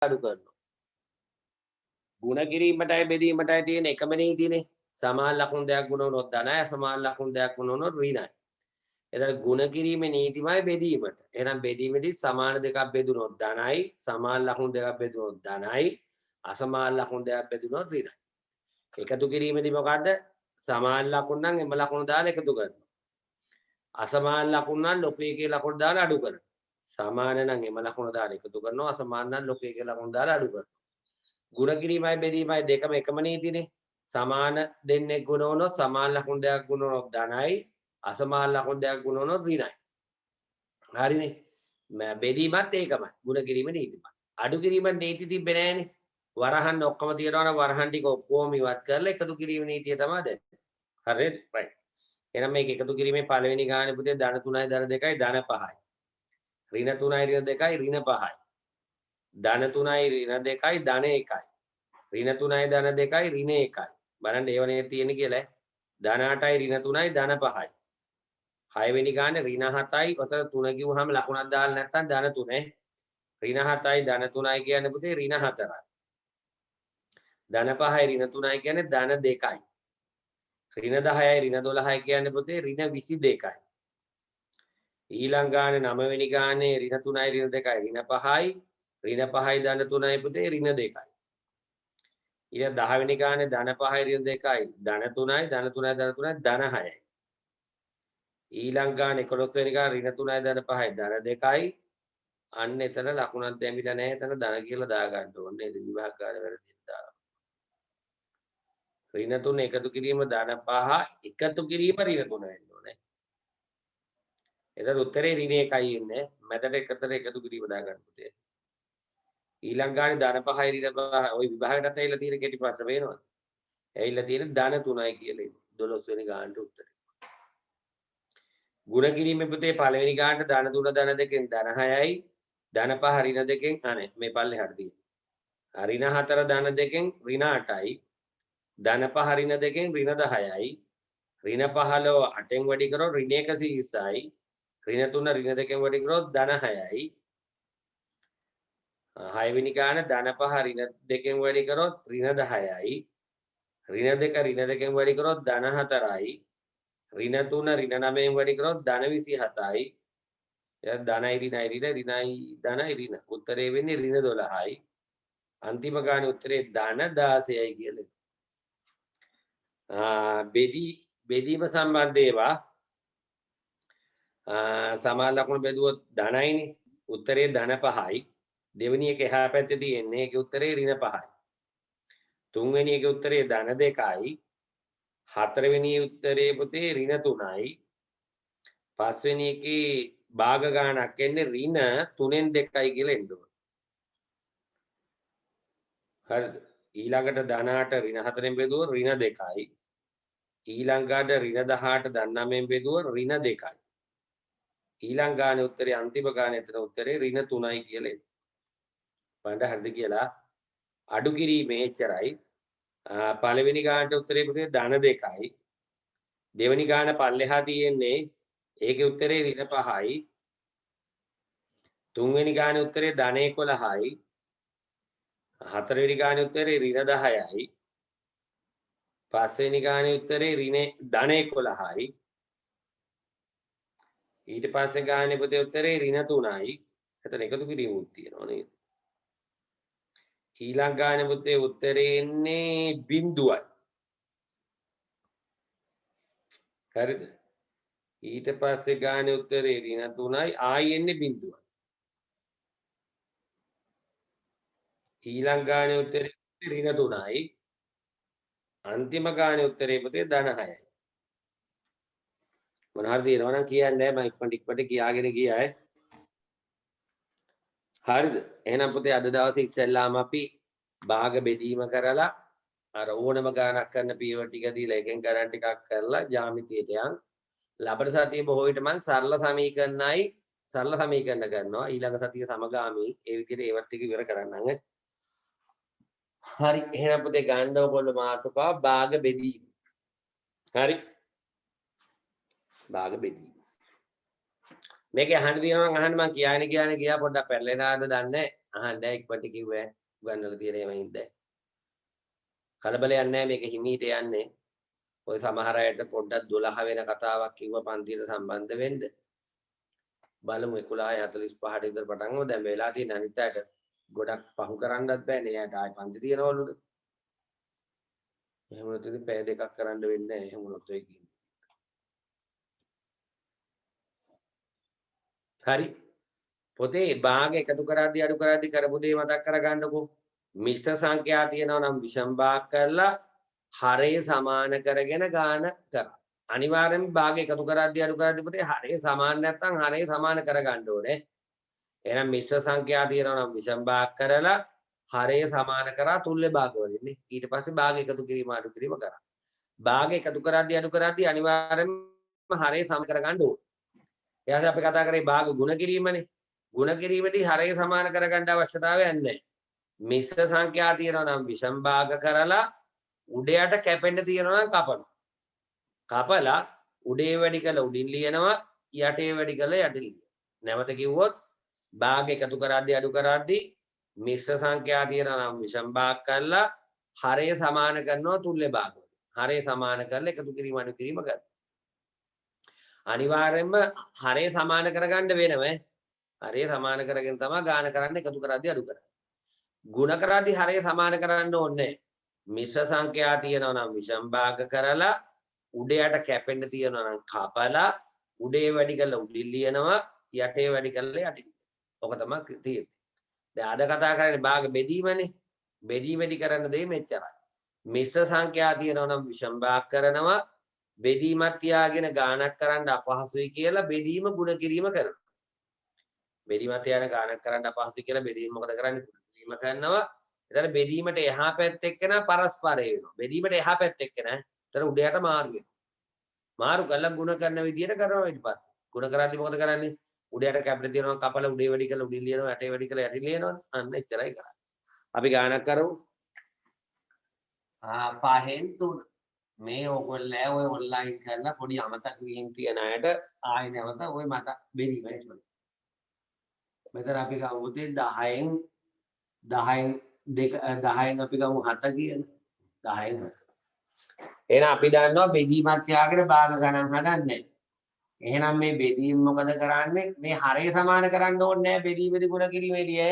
අඩු කරනවා. ಗುಣ කිරීමටයි බෙදීමටයි තියෙන එකම නීතියනේ. සමාන ලකුණු දෙකක් ගුණ වුණොත් ධනයි, අසමාන ලකුණු දෙකක් ගුණ වුණොත් ඍණයි. එතකොට ಗುಣ කිරීමේ නීතිමයි බෙදීමට. එහෙනම් බෙදීමේදී සමාන දෙකක් බෙදුනොත් ධනයි, සමාන ලකුණු දෙකක් බෙදුනොත් ධනයි, අසමාන ලකුණු දෙකක් බෙදුනොත් ඍණයි. එකතු කිරීමේදී මොකද්ද? සමාන ලකුණු නම් එම ලකුණු දාලා එකතු කරනවා. අසමාන ලකුණු නම් ලොකු එකේ ලකුණු දාලා අඩු කරනවා. සමාන නම් එම ලකුණු දාලා එකතු කරනවා. අසමාන නම් ලොකු එකේ ලකුණු දාලා අඩු කරනවා. ಗುಣ කිරීමයි බෙදීමයි දෙකම එකම නීතිනේ. සමාන දෙන්නේ ගුණ වුණොත් සමාන ලකුණු දෙකක් ගුණ වුණොත් ධනයි, අසමාන ලකුණු දෙකක් ගුණ වුණොත් ඍණයි. හරිනේ. බෙදීමත් ඒකමයි. ಗುಣ කිරීම නීතිමයි. අඩු කිරීම නීති තිබ්බේ නෑනේ. වරහන් ඔක්කොම තියනවා නම් වරහන් ටික ඔක්කොම ඉවත් කරලා එකතු කිරීම නීතිය තමයි දැන්. හරිද? right. එහෙනම් මේක එකතු කිරීමේ පළවෙනි ගානේ පුතේ ධන 3යි ධන 2යි ධන 5යි. ඍණ 3යි ඍණ 2යි ඍණ 5යි. ධන 3යි ඍණ 2යි ධන 1යි. ඍණ 3යි ධන 2යි ඍණ 1යි. බලන්න ඒව නේද තියෙන්නේ කියලා. ධන 8යි ඍණ 3යි ධන 5යි. 6 වෙනි ගානේ ඍණ 7යි. ඔතන 3 කිව්වහම ලකුණක් දාලා නැත්නම් ධන 3යි. ඍණ 7යි ධන 3යි කියන්නේ පුතේ ඍණ 4යි. ධන 5යි ඍණ 3යි කියන්නේ ධන 2යි. ඍණ 10යි ඍණ 12යි කියන්නේ පුතේ ඍණ 22යි. ඊළඟ ගානේ 9 වෙනි ගානේ ඍණ 3යි ඍණ 2යි ඍණ 5යි. ඍණ 5යි ධන 3යි පුතේ ඍණ 2යි. ඊළඟ 10 වෙනි ගානේ ධන 5යි ඍණ 2යි ධන 3යි ධන 3යි ධන 3යි ධන 6යි. ඊළඟ ගානේ 11 වෙනි ගානේ ඍණ 3යි ධන 5යි ධන 2යි. අන්න එතන ලකුණක් දැමිලා නැහැ. එතන ධන කියලා දාගන්න ඕනේ. නේද? විභාග ගානේ වැරදිද දාලා. ඍණ 3 එකතු කිරීම ධන 5 එකතු කිරීම ඍණ 3 වෙන්න ඕනේ. එතන උත්තරේ ඍණ 1යි ඉන්නේ. මැදට එකතර එකතු කිරීම දාගන්න පුතේ. ඊළඟ ගානේ ධන 5යි ඍණ 5 ওই විභාගයටත් ඇවිල්ලා තියෙන කෙටි ප්‍රශ්න පේනවද? ඇවිල්ලා තියෙන ධන 3යි කියලා 12 වෙනි ගානට උත්තරේ. ಗುಣ කිරීමේ පුතේ පළවෙනි ගානට ධන 3 ධන 2කින් ධන 6යි ධන 5 ඍණ 2කින් අනේ මේ පල්ලෙහාට තියෙන්නේ. ඍණ 4 ධන 2කින් ඍණ 8යි ධන 5 ඍණ 2කින් ඍණ 10යි ඍණ 15 8ෙන් වැඩි කරොත් ඍණ 120යි ඍණ 3 ඍණ 2කින් වැඩි කරොත් ධන 6යි 6 වෙනි ගාන ධන 5 ඍණ 2කින් වැඩි කරොත් ඍණ 10යි ඍණ 2 ඍණ 2කින් වැඩි කරොත් ධන 4යි ඍණ 3 ඍණ 9න් වැඩි කරොත් ධන 27යි එයා ධනයි ඍණයි ඍණයි ධනයි ඍණ උත්තරේ වෙන්නේ ඍණ 12යි අන්තිම ගානේ උත්තරේ ධන 16යි කියලා. බෙදීම සම්බන්ධ ඒවා සමාන ලකුණු බෙදුවොත් ධනයිනේ උත්තරේ ධන 5යි දෙවෙනි එක එහා පැත්තේ තියෙන්නේ ඒකේ උත්තරේ ඍණ 5යි තුන්වෙනි එකේ උත්තරේ ධන 2යි හතරවෙනි උත්තරේ පුතේ ඍණ 3යි පස්වෙනි එකේ භාග ගාණක් එන්නේ ඍණ 3න් 2යි කියලා එන්න ඕන. හරිද? ඊළඟට ධන 8 ඍණ 4න් බෙදුවොත් ඍණ 2යි. ඊළඟට ඍණ 18 ධන 9න් බෙදුවොත් ඍණ 2යි. ඊළඟ ගානේ උත්තරේ අන්තිම ගානේ එතන උත්තරේ ඍණ 3යි කියලා එන්නේ. බලන්න හරිද කියලා අඩු කිරීමේ එච්චරයි. පළවෙනි ගානට උත්තරේ පුතේ ධන 2යි. දෙවෙනි ගාන පල්ලෙහා තියෙන්නේ ඒකේ උත්තරේ ඍණ 5යි. තුන්වෙනි ගානේ උත්තරේ ධන 11යි. හතරවෙනි ගානේ උත්තරේ ඍණ 10යි. පස්වෙනි ගානේ උත්තරේ ඍණ ධන 11යි. ඊට පස්සේ ගානේ පුතේ උත්තරේ ඍණ 3යි. එතන එකතු කිරීමුත් තියෙනවා නේද? ඊළඟ ගානේ පුතේ උත්තරේ එන්නේ බිඳුවයි. හරිද? ඊට පස්සේ ගානේ උත්තරේ ඍණ 3යි ආයි එන්නේ බිඳුවයි. ඊළඟ ගානේ උත්තරේ ඍණ 3යි. අන්තිම ගානේ උත්තරේ පුතේ ධන 6යි. මොනවාරි තියෙනවා නම් කියන්නේ මම ඉක්මනට කියාගෙන ගියායි. හරිද? එහෙනම් පුතේ අද දවසේ ඉස්සෙල්ලාම අපි භාග බෙදීම කරලා අර ඕනම ගානක් කරන පියවර ටික දීලා එකෙන් ගණන් ටිකක් කරලා ජ්‍යාමිතියට යන් ලබන සතියේ බොහෝ විට මම සරල සමීකරණ කරනවා ඊළඟ සතිය සමගාමී ඒ විදිහට ඒවත් ටික ඉවර කරන්නම්. හරි එහෙනම් පුතේ ගන්න ඕගොල්ලෝ මාතෘකාව භාග බෙදීම. හරි භාග බෙදීම. මේක අහන්න තියෙනවා නම් අහන්න මම කියන්නේ ගියා පොඩ්ඩක් පැටලෙනාද දන්නේ අහන්න ඉක්මනට කිව්වේ උගන්වලා තියෙන ඒවා හින්දා. කලබලයක් නැහැ මේක හිමීට යන්නේ. ඔය සමහර අයට පොඩ්ඩක් 12 වෙන කතාවක් කිව්ව පන්තියට සම්බන්ධ වෙන්න. බලමු 11:45ට විතර පටන් ගමු. දැන් වෙලා තියෙන අනිත් අයට ගොඩක් පහු කරන්නත් බෑනේ. එයාට ආයි පන්ති තියනවලුද? එහෙම නැත්නම් ඉතින් පැය දෙකක් කරන්න වෙන්නේ නැහැ. එහෙම වුණොත් ඔය කියන්නේ. හරි. පොතේ භාග එකතු කරද්දී අඩු කරද්දී කරපු දේ මතක් කරගන්නකෝ. මිශ්‍ර සංඛ්‍යා තියෙනවා නම් විෂම භාග කරලා හරය සමාන කරගෙන ගාන කරා. අනිවාර්යෙන්ම භාග එකතු කරද්දී අඩු කරද්දී පොතේ හරය සමාන නැත්නම් හරය සමාන කරගන්න ඕනේ. එහෙනම් මිශ්‍ර සංඛ්‍යා තියෙනවා නම් විෂම භාග කරලා හරය සමාන කරා තුල්්‍ය භාග වලින්නේ. ඊට පස්සේ භාග එකතු කිරීම අඩු කිරීම කරා. භාග එකතු කරද්දී අඩු කරද්දී අනිවාර්යෙන්ම හරය සම කරගන්න ඕනේ. ඊට අපි කතා කරේ භාග ගුණ කිරීමනේ. ගුණ කිරීමේදී හරය සමාන කරගන්න අවශ්‍යතාවයක් නැහැ. මිශ්‍ර සංඛ්‍යා තියෙනවා නම් විෂම භාග කරලා උඩයට කැපෙන්න තියෙනවා නම් කපනවා. කපලා උඩේ වැඩි කළ උඩින් ලියනවා යටේ වැඩි කළ යටින් ලියනවා. නැවත කිව්වොත් භාග එකතු කරද්දී අඩු කරද්දී මිශ්‍ර සංඛ්‍යා තියෙනවා නම් විෂම භාග කරලා හරය සමාන කරනවා තුල්්‍ය භාග වලින්. හරය සමාන කරලා එකතු කිරීම අඩු කිරීම කරනවා. අනිවාර්යෙන්ම හරය සමාන කරගන්න වෙනවා. හරය සමාන කරගෙන තමයි ගාන කරන්න එකතු කරද්දී අඩු කරන්නේ. ගුණ කරද්දී හරය සමාන කරන්න ඕනේ. මිශ්‍ර සංඛ්‍යා තියෙනවා නම් විෂම භාග කරලා උඩයට කැපෙන්න තියෙනවා නම් කපලා උඩේ වැඩි කරලා උඩින් ලියනවා යටේ වැඩි කරලා යටින්. ඔක තමයි තියෙන්නේ. දැන් අද කතා කරන්නේ භාග බෙදීමනේ. බෙදීමේදී කරන්න දෙය මෙච්චරයි. මිශ්‍ර සංඛ්‍යා තියෙනවා නම් විෂම භාග කරනවා බෙදීමක් තියාගෙන ගාණක් කරන්න අපහසුයි කියලා බෙදීම ගුණ කිරීම කරනවා. බෙදීමක් තියාගෙන ගාණක් කරන්න අපහසුයි කියලා බෙදීම මොකද කරන්නේ? ගුණ කිරීම කරනවා. එතන බෙදීමට එහා පැත්ත එක්කන පරස්පරය වෙනවා. බෙදීමට එහා පැත්ත එක්කන එතන උඩයට මාරු වෙනවා. මාරු කරලා ගුණ කරන විදියට කරනවා ඊට පස්සේ. ගුණ කරද්දි මොකද කරන්නේ? උඩයට කැපිට තියෙනවා කපලා උඩේ වැඩි කරලා උඩින් ලියනවා යටේ වැඩි කරලා යටින් ලියනවනේ. අන්න එච්චරයි කරන්නේ. අපි ගාණක් කරමු. 5න් 3. මේ ඕගොල්ලෝ ඔය ඔන්ලයින් කරලා පොඩි අමතක වීම තියන අයට ආයෙ නැවත ඔය මත බෙදීම හිතන්න. මෙතන අපි ගමු 10න් අපි ගමු 7 කියන 10න් 7. එහෙනම් අපි දන්නවා බෙදීමක් තියාගෙන භාග ගණන් හදන්නේ. එහෙනම් මේ බෙදීම මොකද කරන්නේ? මේ හරය සමාන කරන්න ඕනේ නැහැ බෙදීමේදී ගුණ කිරීමේදී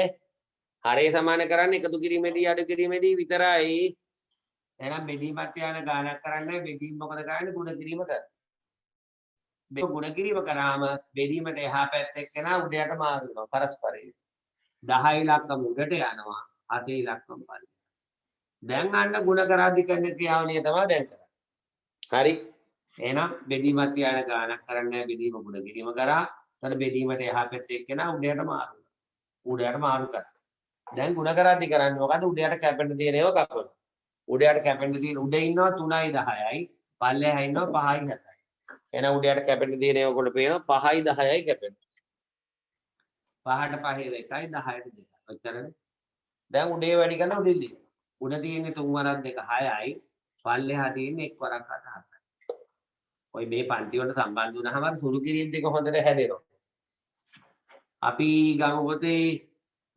හරය සමාන කරන්නේ එකතු කිරීමේදී අඩු කිරීමේදී විතරයි. එහෙනම් බෙදීමක් තියාගෙන ගණන් කරන්නේ බෙදීම මොකද කරන්නේ? ගුණ කිරීම කරනවා. ගුණ කිරීම කරාම බෙදීමට එහා පැත්ත එක්කන උඩයට මාරු වෙනවා පරස්පරය. 10 ඉලක්කම උඩට යනවා 7 ඉලක්කම පල්ලෙහාට. දැන් අන්න ගුණ කරද්දී කරන ක්‍රියාවලිය තමයි දැන් කරන්නේ. හරි. එහෙනම් බෙදීමක් තියාගෙන ගාණක් කරන්නේ බෙදීම ගුණ කිරීම කරා. ඊට බෙදීමට එහා පැත්තේ එක්කන උඩයට මාරු. උඩයට මාරු කරා. දැන් ගුණ කරද්දී කරන්නේ මොකද? උඩයට කැපෙන්න තියෙන ඒවා කපනවා. උඩයට කැපෙන්න තියෙන උඩ ඉන්නවා 3යි 10යි. පල්ලෙහා ඉන්නවා 5යි 7යි. එහෙනම් උඩයට කැපෙන්න තියෙන ඒවා කොට පේනවා 5යි 10යි කැපෙනවා. 5ට 5 1යි 10ට 2යි. ඔච්චරනේ. දැන් උඩේ වැඩි කරන උඩින් ලියන. උඩ තියෙන්නේ 3 වරක් 2 6යි. පල්ලෙහා තියෙන්නේ 1 වරක් 7 7යි. ඔය මේ පන්ති වලට සම්බන්ධ වුණාම සුළු කිරීම ටික හොඳට හැදෙනවා. අපි ගමු පොතේ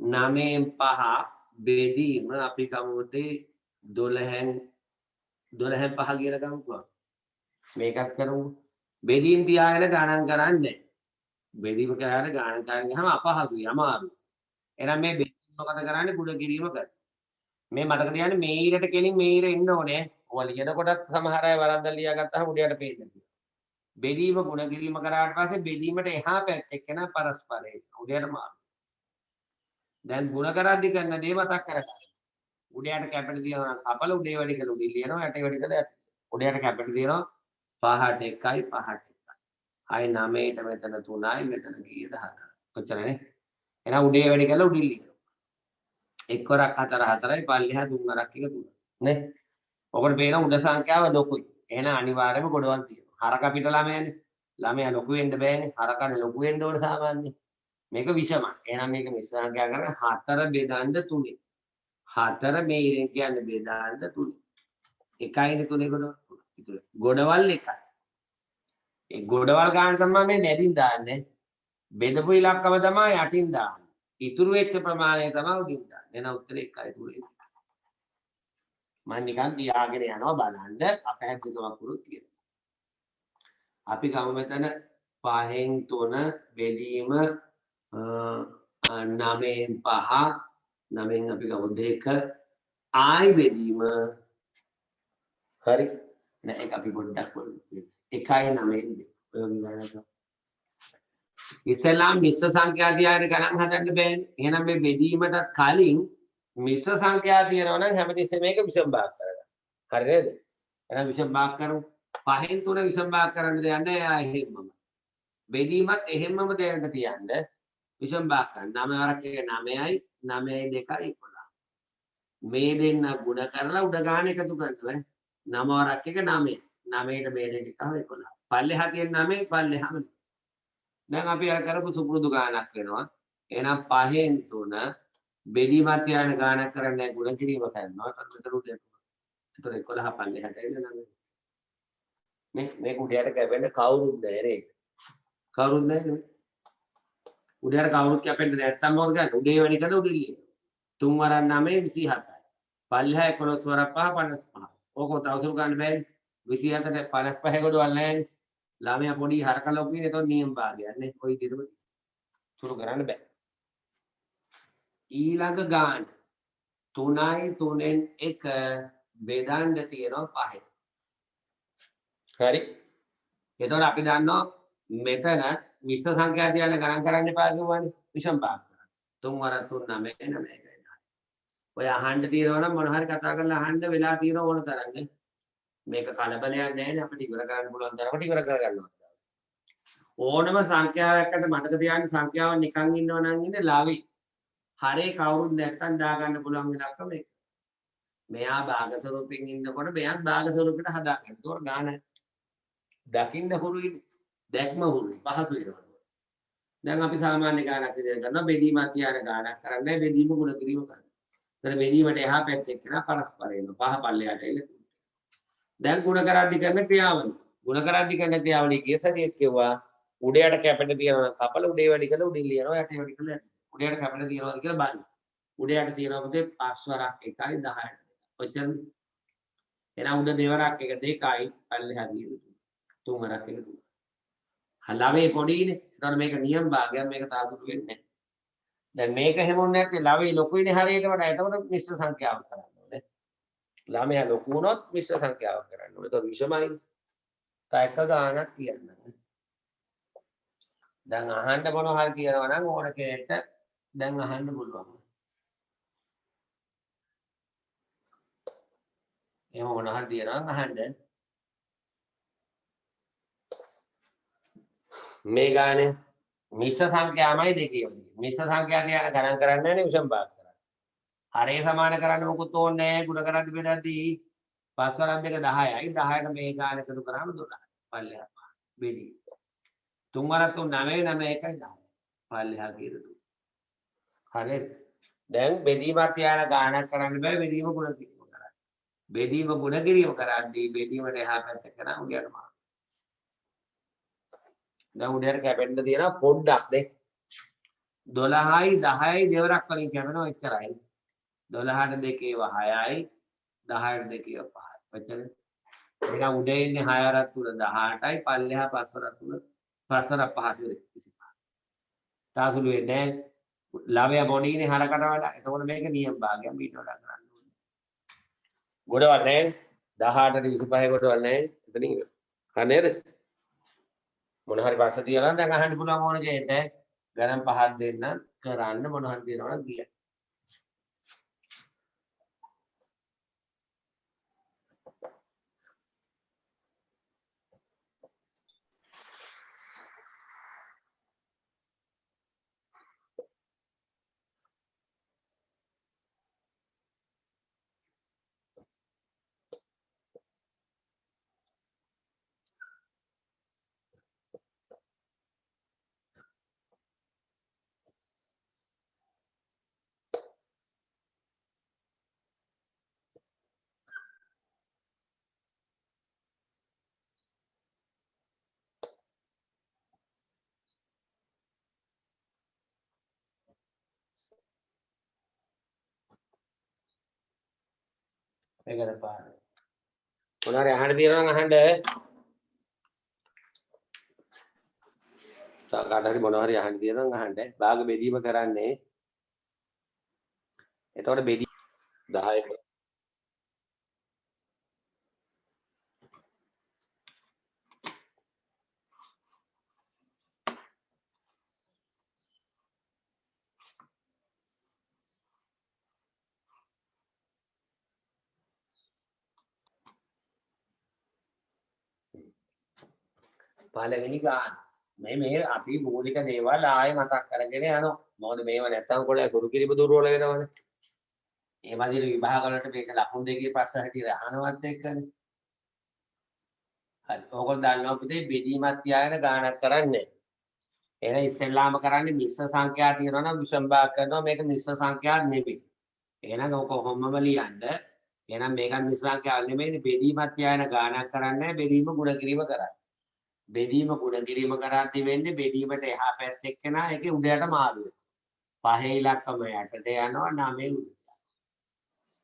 9න් 5 බෙදීම අපි ගමු පොතේ 12න් 5 කියලා ගමුකෝ. මේකත් කරමු. බෙදීම් තියාගෙන ගණන් කරන්නේ. බෙදීම තියාගෙන ගණන් කරගෙන ගියාම අපහසුයි අමාරුයි. එහෙනම් මේ බෙදීම මොකද කරන්නේ? ගුණ කිරීම කරනවා. මේ මතක තියාගන්න මේ ඊරට කෙලින් මේ ඊර එන්න ඕනේ. ඔය ලියනකොටත් සමහර අය වරද්දලා ලියාගත්තාම උඩයට පේන්නේ නැහැ. බෙදීම ගුණ කිරීම කරාට පස්සේ බෙදීමට එහා පැත්ත එක්කන පරස්පරය උඩයට මාරු. දැන් ගුණ කරද්දී කරන දේ මතක් කරගන්න. උඩයට කැපෙට තියෙනවා කපල උඩේ වැඩි කරලා උඩින් ලියනවා යටේ වැඩි කරලා උඩයට කැපෙට තියෙනවා 5ට 1යි 5ට 1යි. ආයි 9ට මෙතන 3යි මෙතන කීයද 4යි. ඔච්චරනේ. එහෙනම් උඩේ වැඩි කරලා උඩින් ලියනවා. 1 වරක් 4 4යි පල්ලෙහා 3 වරක් 1 3. නේ? ඔකට පේන උඩ සංඛ්‍යාව ලොකුයි. එහෙනම් අනිවාර්යයෙන්ම ගොඩවල් තියෙනවා. හරක අපිට ළමයානේ. ළමයා ලොකු වෙන්න බෑනේ. හරකනේ ලොකු වෙන්න ඕන සාමාන්‍යයෙන්. මේක විෂමයි. එහෙනම් මේක මිශ්‍ර සංඛ්‍යා කරන 4 බෙදන්න 3. 4 මේ ඉරෙන් කියන්නේ බෙදන්න 3. 1යිනේ 3 ගොඩවල්. ගොඩවල් 1යි. ඒ ගොඩවල් ගන්න තමයි මේ නැදින් දාන්නේ. බෙදපු ඉලක්කම තමයි යටින් දාන්නේ. ඉතුරු වෙච්ච ප්‍රමාණය තමයි උඩින් දාන්නේ. එහෙනම් උත්තරේ 1.3. මම නිකන් තියාගෙන යනවා බලන්න අපහැදිලිකමක් වුණොත් තියෙනවා. අපි ගමු මෙතන 5න් 3 බෙදීම 9න් 5 9න් අපි ගමු 2 ආයි බෙදීම හරි නෑ ඒක අපි පොඩ්ඩක් බලමු 1යි 9න් 2 ඔය ගණන ඉස්සෙල්ලාම මිශ්‍ර සංඛ්‍යා තියාගෙන ගණන් හදන්න බෑනේ. එහෙනම් මේ බෙදීමටත් කලින් මිශ්‍ර සංඛ්‍යා තියෙනවා නම් හැමතිස්සෙම මේක විෂම භාග කරගන්න. හරි නේද? එහෙනම් විෂම භාග කරමු. 5න් 3 විෂම භාග කරන්න දෙයක් නැහැ. ආ එහෙමම. බෙදීමත් එහෙමම දෙන්නට තියන්න. විෂම භාග කරන්න. 9 වරක් එක 9යි 9යි 2යි 11. මේ දෙන්න ගුණ කරලා උඩ ගාන එකතු කරනවා. 9 වරක් එක 9. 9ට මේ දෙක එකව 11. පල්ලෙහා තියෙන 9 පල්ලෙහාම දැන් අපි අර කරපු සුපුරුදු ගානක් වෙනවා. එහෙනම් 5න් 3 බෙදීමත් යන ගානක් කරන්නේ ගුණ කිරීම කරනවා. එතකොට මෙතන උඩ යනවා. එතකොට 11 පල්ලෙහාට එන්න නම් මේ උඩයට කැපෙන්න කවුරුත් නැහැ නේද? කවුරුත් නැහැ නේ. උඩයට කවුරුත් කැපෙන්න නැත්තම් මොකද ගන්න? උඩේ වැඩි කළ උඩින් ලියන. 3 වරක් 9 27යි. පල්ලෙහා 11 වරක් 5 55. ඕක තවසරු ගන්න බෑනේ. 27ට 55 කොටවල් නැහැනේ. ළමයා පොඩි හරක ලොකු ඉන්නේ එතකොට නියම භාගයක් නේ. කොයි විදිහටම තුරු කරන්න බෑ. ඊළඟ ගාන 3යි 3න් 1 බෙදන්න තියෙනවා 5. හරි. එතකොට අපි දන්නවා මෙතන මිශ්‍ර සංඛ්‍යා තියන්න ගණන් කරන්න එපා කිව්වනේ. විෂම භාග කරන්න. 3 වරක් 3 9 9 1යි 10. ඔය අහන්න තියෙනවා නම් මොන හරි කතා කරලා අහන්න වෙලා තියෙන ඕන තරම් නේ. මේක කලබලයක් නැහැ නේ අපිට ඉවර කරන්න පුළුවන් තරමට ඉවර කරගන්නවා. ඕනම සංඛ්‍යාවකට මතක තියාගන්න සංඛ්‍යාව නිකන් ඉන්නව නම් ඉන්නේ ලාවි. හරේ කවුරුත් නැත්තම් දාගන්න පුළුවන් ඉලක්ක මේක. මෙයා භාග ස්වරූපෙන් ඉන්නකොට මෙයාත් භාග ස්වරූපෙට හදාගන්න. ඒතකොට ගාන දකින්න හුරුයි දැක්ම හුරුයි පහසු වෙනවා. දැන් අපි සාමාන්‍ය ගානක් විදිහට කරනවා බෙදීමත් තියාන ගානක් කරන්නේ බෙදීම ගුණ කිරීම කරනවා. ඒතර බෙදීමට එහා පැත්තේ කරා පරස්පර එනවා. පහ පල්ලයට එන්න. දැන් ගුණ කරද්දී කරන ක්‍රියාවලිය. ගුණ කරද්දී කරන ක්‍රියාවලිය කිය සතියේ කිව්වා උඩයට කැපෙන්න තියෙනවා කපල උඩේ වැඩි කරලා උඩින් ලියනවා යට වැඩි කරලා උඩයට කැපෙන්න තියෙනවාද කියලා බලන්න. උඩයට තියෙනවා පුතේ 5 වරක් 1යි 10යි. ඔච්චරද? එහෙනම් උඩ දෙවරක් එක 2යි පල්ලෙහා ගියේ 3 වරක් එක 3. ලවේ පොඩිනේ. ඒතකොට මේක නියම භාගයක් මේක තාසුළු වෙන්නේ නැහැ. දැන් මේක හැමෝම නැත්නම් ලවේ ලොකුයිනේ හරියට වඩා. එතකොට මිශ්‍ර සංඛ්‍යාවක් කරන්න ඕනේ. ළමයා ලොකු වුණොත් මිශ්‍ර සංඛ්‍යාවක් කරන්න ඕනේ. ඒතකොට විෂමයි. තා එක ගානක් කියන්න. දැන් අහන්න මොන හරි කියනවා නම් ඕන කෙනෙක්ට දැන් අහන්න පුළුවන්. එහෙම මොන හරි කියනවා නම් අහන්න. මේ ගානේ මිශ්‍ර සංඛ්‍යාවයි දෙකේම. මිශ්‍ර සංඛ්‍යා කියන ගණන් කරන්නේ නැහැ නේ විෂම භාග කරන්නේ. හරේ සමාන කරන්න මොකුත් ඕනේ නැහැ. ගුණ කරද්දි බෙදද්දී 5 වරක් 2 10යි. 10ට මේ ගාන එකතු කරාම 12යි. පල්ලෙහා බෙදී. 3 වරක් 3 9 9 1යි 10. පල්ලෙහා කියලා 2. හරිද? දැන් බෙදීමක් තියාන ගානක් කරන්න බෑ බෙදීම ගුණ කිරීම කරන්න. බෙදීම ගුණ කිරීම කරද්දී බෙදීමට එහා පැත්තට කරා උඩයට මාරු. දැන් උඩයට කැපෙන්න තියෙනවා පොඩ්ඩක් නේ. 12යි 10යි දෙවරක් වලින් කැපෙනවා එච්චරයි. 12ට 2 ඒවා 6යි 10ට 2 ඒවා 5යි. ඔච්චර. එහෙනම් උඩ ඉන්නේ 6 වරක් 3 18යි පල්ලෙහා 5 වරක් 3 5 වරක් 5 25. තාසුළු වෙන්නේ නැහැ. ළමයා පොඩිනේ හරකට වඩා. එතකොට මේක නියම භාගයක් ඊට වඩා කරන්න ඕනේ. ගොඩවල් නැහැ නේ. 18ට 25 ගොඩවල් නැහැ නේ. එතනින් ඉවර. හරි නේද? මොන හරි ප්‍රශ්න තියලා දැන් අහන්න පුළුවන් ඕන කෙනෙක්ට ගණන් පහක් දෙන්න කරන්න මොන හරි තියෙනවා නම් කියන්න. ඒකද පාර. මොනවාරි අහන්න තියෙනවා නම් අහන්න. කාට හරි මොනවාරි අහන්න තියෙනවා නම් අහන්න. භාග බෙදීම කරන්නේ. එතකොට බෙදී 10 පළවෙනි ගාන. මේ අපි මූලික දේවල් ආයෙ මතක් කරගෙන යනවා. මොකද මේව නැත්තම් කොල්ලේ සුළු කිරිබ දුර්වල වෙනවනේ. ඒ වගේ විභාග වලට මේක ලකුණු දෙකේ ප්‍රශ්න හැටියට අහනවත් එක්කනේ. හරි. ඕගොල්ලෝ දන්නවා පුතේ බෙදීමක් තියාගෙන ගානක් කරන්නේ. එහෙනම් ඉස්සෙල්ලාම කරන්නේ මිශ්‍ර සංඛ්‍යා තියෙනවා නම් විෂම භාග කරනවා. මේක මිශ්‍ර සංඛ්‍යාවක් නෙමෙයි. එහෙනම් ඕක කොහොමම ලියන්න. එහෙනම් මේකත් මිශ්‍ර සංඛ්‍යාවක් නෙමෙයි. බෙදීමක් තියාගෙන ගානක් කරන්නේ බෙදීම ගුණ කිරීම කරන්නේ. බෙදීම ගුණ කිරීම කරද්දී වෙන්නේ බෙදීමට එහා පැත්තේ එක්කෙනා ඒකේ උඩයට මාරු වෙනවා. පහේ ඉලක්කම යටට යනවා 9 උඩ.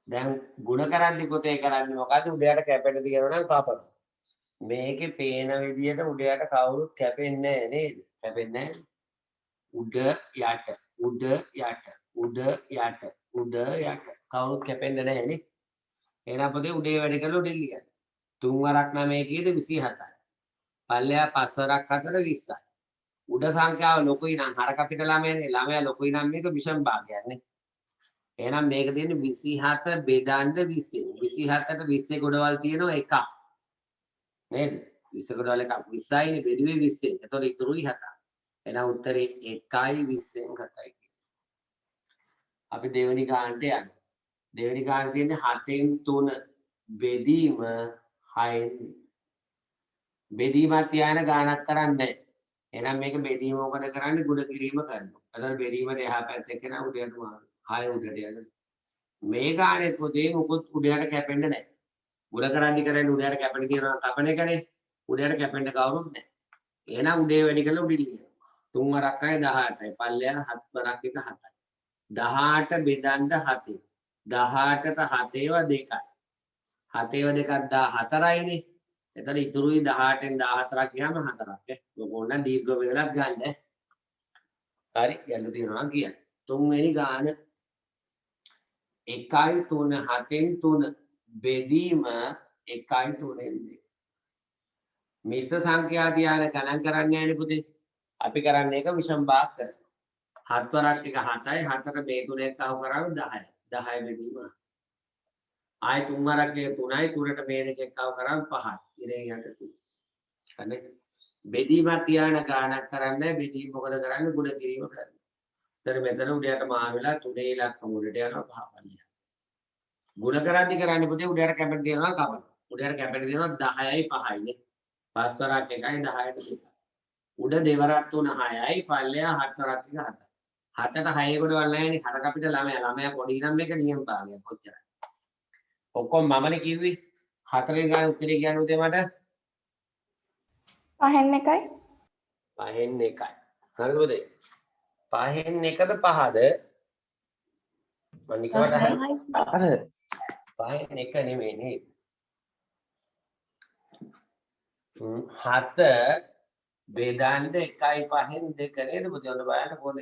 දැන් ගුණ කරද්දී පුතේ කරන්නේ මොකද්ද? උඩයට කැපෙට තියනවා නම් කපනවා. මේකේ පේන විදියට උඩයට කවුරුත් කැපෙන්නේ නැහැ නේද? කැපෙන්නේ නැහැ. උඩ යට උඩ යට උඩ යට උඩ යට කවුරුත් කැපෙන්නේ නැහැ නේ. එහෙනම් පුතේ උඩේ වැඩි කරලා උඩින් ලියන්න. 3 වරක් 9 කීයද 27යි. පල්ලෙහා 5 වරක් 4 20යි. උඩ සංඛ්‍යාව ලොකුයි නම් හරක පිට ළමයානේ. ළමයා ලොකුයි නම් මේක විෂම භාගයක් නේ. එහෙනම් මේක තියෙන්නේ 27 බෙදන්න 20. 27ට 20 ගොඩවල් තියෙනවා එකක්. නේද? 20 ගොඩවල් එකක් 20යිනේ බෙදුවේ 20. එතකොට ඉතුරුයි 7. එහෙනම් උත්තරේ 1යි 20න් 7යි. අපි දෙවෙනි ගානට යනවා. දෙවෙනි ගාන තියෙන්නේ 7න් 3 බෙදීම 6න් බෙදීමක් තියාගෙන ගානක් කරන්නේ. එහෙනම් මේක බෙදීම මොකද කරන්නේ? ගුණ කිරීම කරනවා. එතකොට බෙදීමට එහා පැත්තේ කෙනා උඩයට මාරු. 6 උඩට යනවා. මේ ගානේ පොතේ මොකොත් උඩයට කැපෙන්නේ නැහැ. ගුණ කරන්නේ උඩයට කැපෙන්න තියනවා කපන එකනේ. උඩයට කැපෙන්න කවුරුත් නැහැ. එහෙනම් උඩේ වැඩි කරලා උඩින් ලියනවා. 3 වරක් 6 18යි. පල්ලෙහා 7 වරක් 1 7යි. 18 බෙදන්න 7. 18ට 7 ඒවා 2යි. 7 ඒවා 2ක් 14යිනේ. එතන ඉතුරුයි 18න් 14ක් ගියාම 4ක් ඈ. ඕකෝනම් දීර්ඝ බෙදලක් ගන්න. හරි ගැළු තියනවා නම් කියන්න. තුන්වෙනි ගාන 1යි 3 7න් 3 බෙදීම 1යි 3න් 2. මිශ්‍ර සංඛ්‍යා තියාගෙන ගණන් කරන්නේ නැහැ පුතේ. අපි කරන්නේ එක විෂම භාග කරනවා. 7 වරක් 1 7යි 4 මේ 3 එක්ක අහු කරාම 10යි. 10 බෙදීම. ආයි 3 වරක් 1 3යි 3ට මේ දෙක එක්ක අහු කරාම 5යි. ඉරේ යට 3. හරි. බෙදීමක් තියාගෙන ගණන් කරන්නේ බෙදීම මොකද කරන්නේ ගුණ කිරීම කරනවා. එතන මෙතන උඩයට මාරු වෙලා 3 ඉලක්කම උඩට යනවා 5 පල්ලිය. ගුණ කරද්දි කරන්නේ පුතේ උඩයට කැපෙට දෙනවා කපනවා. උඩයට කැපෙට දෙනවා 10යි 5යි නේ. 5 වරක් 1යි 10ට 2යි. උඩ දෙවරක් 3 6යි පල්ලෙහා 7 වරක් 1 7යි. 7ට 6 කොටවල් නැහැනේ. හරක අපිට ළමයා පොඩි නම් මේක නියම භාගයක් කොච්චරයි. ඔක්කොම මමනේ කිව්වේ. 4 වෙනි ගාන උත්තරේ කියන්න උදේ මට 5න් 1යි. 5න් 1යි. හරිද පුතේ? 5න් 1ද 5ද? මන්නිකවට අර 5න් 1 නෙමෙයි නේද? 7 බෙදන්න 1යි 5න් 2 නේද පුතේ? ඔන්න බලන්න කොහොමද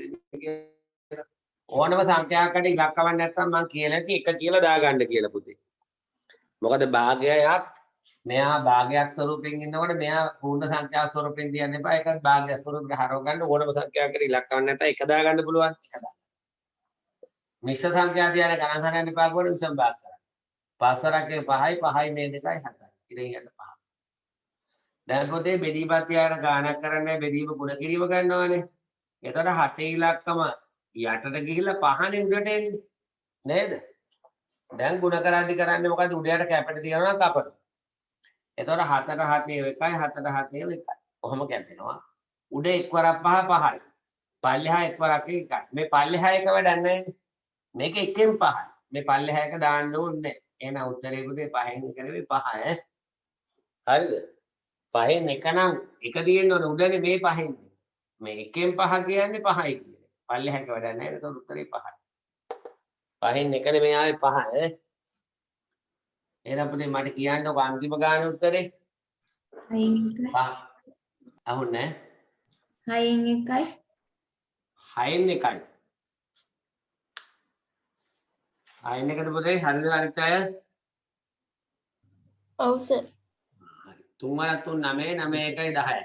ඕනම සංඛ්‍යාවකට ඉලක්කවක් නැත්නම් මම කියලා ඇති 1 කියලා දාගන්න කියලා පුතේ. මොකද භාගයක් මෙයා භාගයක් ස්වරූපයෙන් ඉන්නකොට මෙයා පූර්ණ සංඛ්‍යා ස්වරූපයෙන් තියන්න එපා. ඒකත් භාගයක් ස්වරූපයෙන් හරව ගන්න ඕනම සංඛ්‍යාවකට ඉලක්කවක් නැත්නම් 1 දාගන්න පුළුවන්. 1 දාන්න. මිශ්‍ර සංඛ්‍යා තියන ගණන් හදන්න එපා කොට විෂම භාග කරන්න. 5 වරක් 5යි 5යි මේ 2යි 7යි. ඉතින් යන්න 5. දැන් පොතේ බෙදීමක් තියාගෙන ගානක් කරන්නේ බෙදීම ගුණ කිරීම කරනවානේ. එතකොට 7 ඉලක්කම යටට ගිහිල්ලා 5නේ උඩට එන්නේ. නේද? දැන් ගුණ කරද්දි කරන්නේ මොකද්ද උඩයට කැපෙට තියනවා කපනවා. එතකොට 7ට 7 1යි 7ට 7 1යි. කොහොම කැපෙනවා? උඩ 1 වරක් 5 5යි. පල්ලෙහා 1 වරක් 1යි. මේ පල්ලෙහා එක වැඩක් නැහැ. මේක 1න් 5යි. මේ පල්ලෙහා එක දාන්න ඕනේ. එහෙනම් උත්තරේ පුතේ 5න් 1 නෙවෙයි 5 ඈ. හරිද? 5න් 1 නම් 1 තියෙන්න ඕනේ උඩනේ මේ 5න්. මේ 1න් 5 කියන්නේ 5යි කියන්නේ. පල්ලෙහා එක වැඩක් නැහැ. ඒක උත්තරේ 5යි. 5න් 1 නෙමෙයි ආවේ 5 ඈ. එහෙනම් පුතේ මට කියන්නකො අන්තිම ගාන උත්තරේ. 6න් 1යි. 6න් 1යි. 6න් 1ද පුතේ හරිද අනිත් අය? ඔව් සර්. හරි. 3 වරක් 3 9 9 1යි 10යි.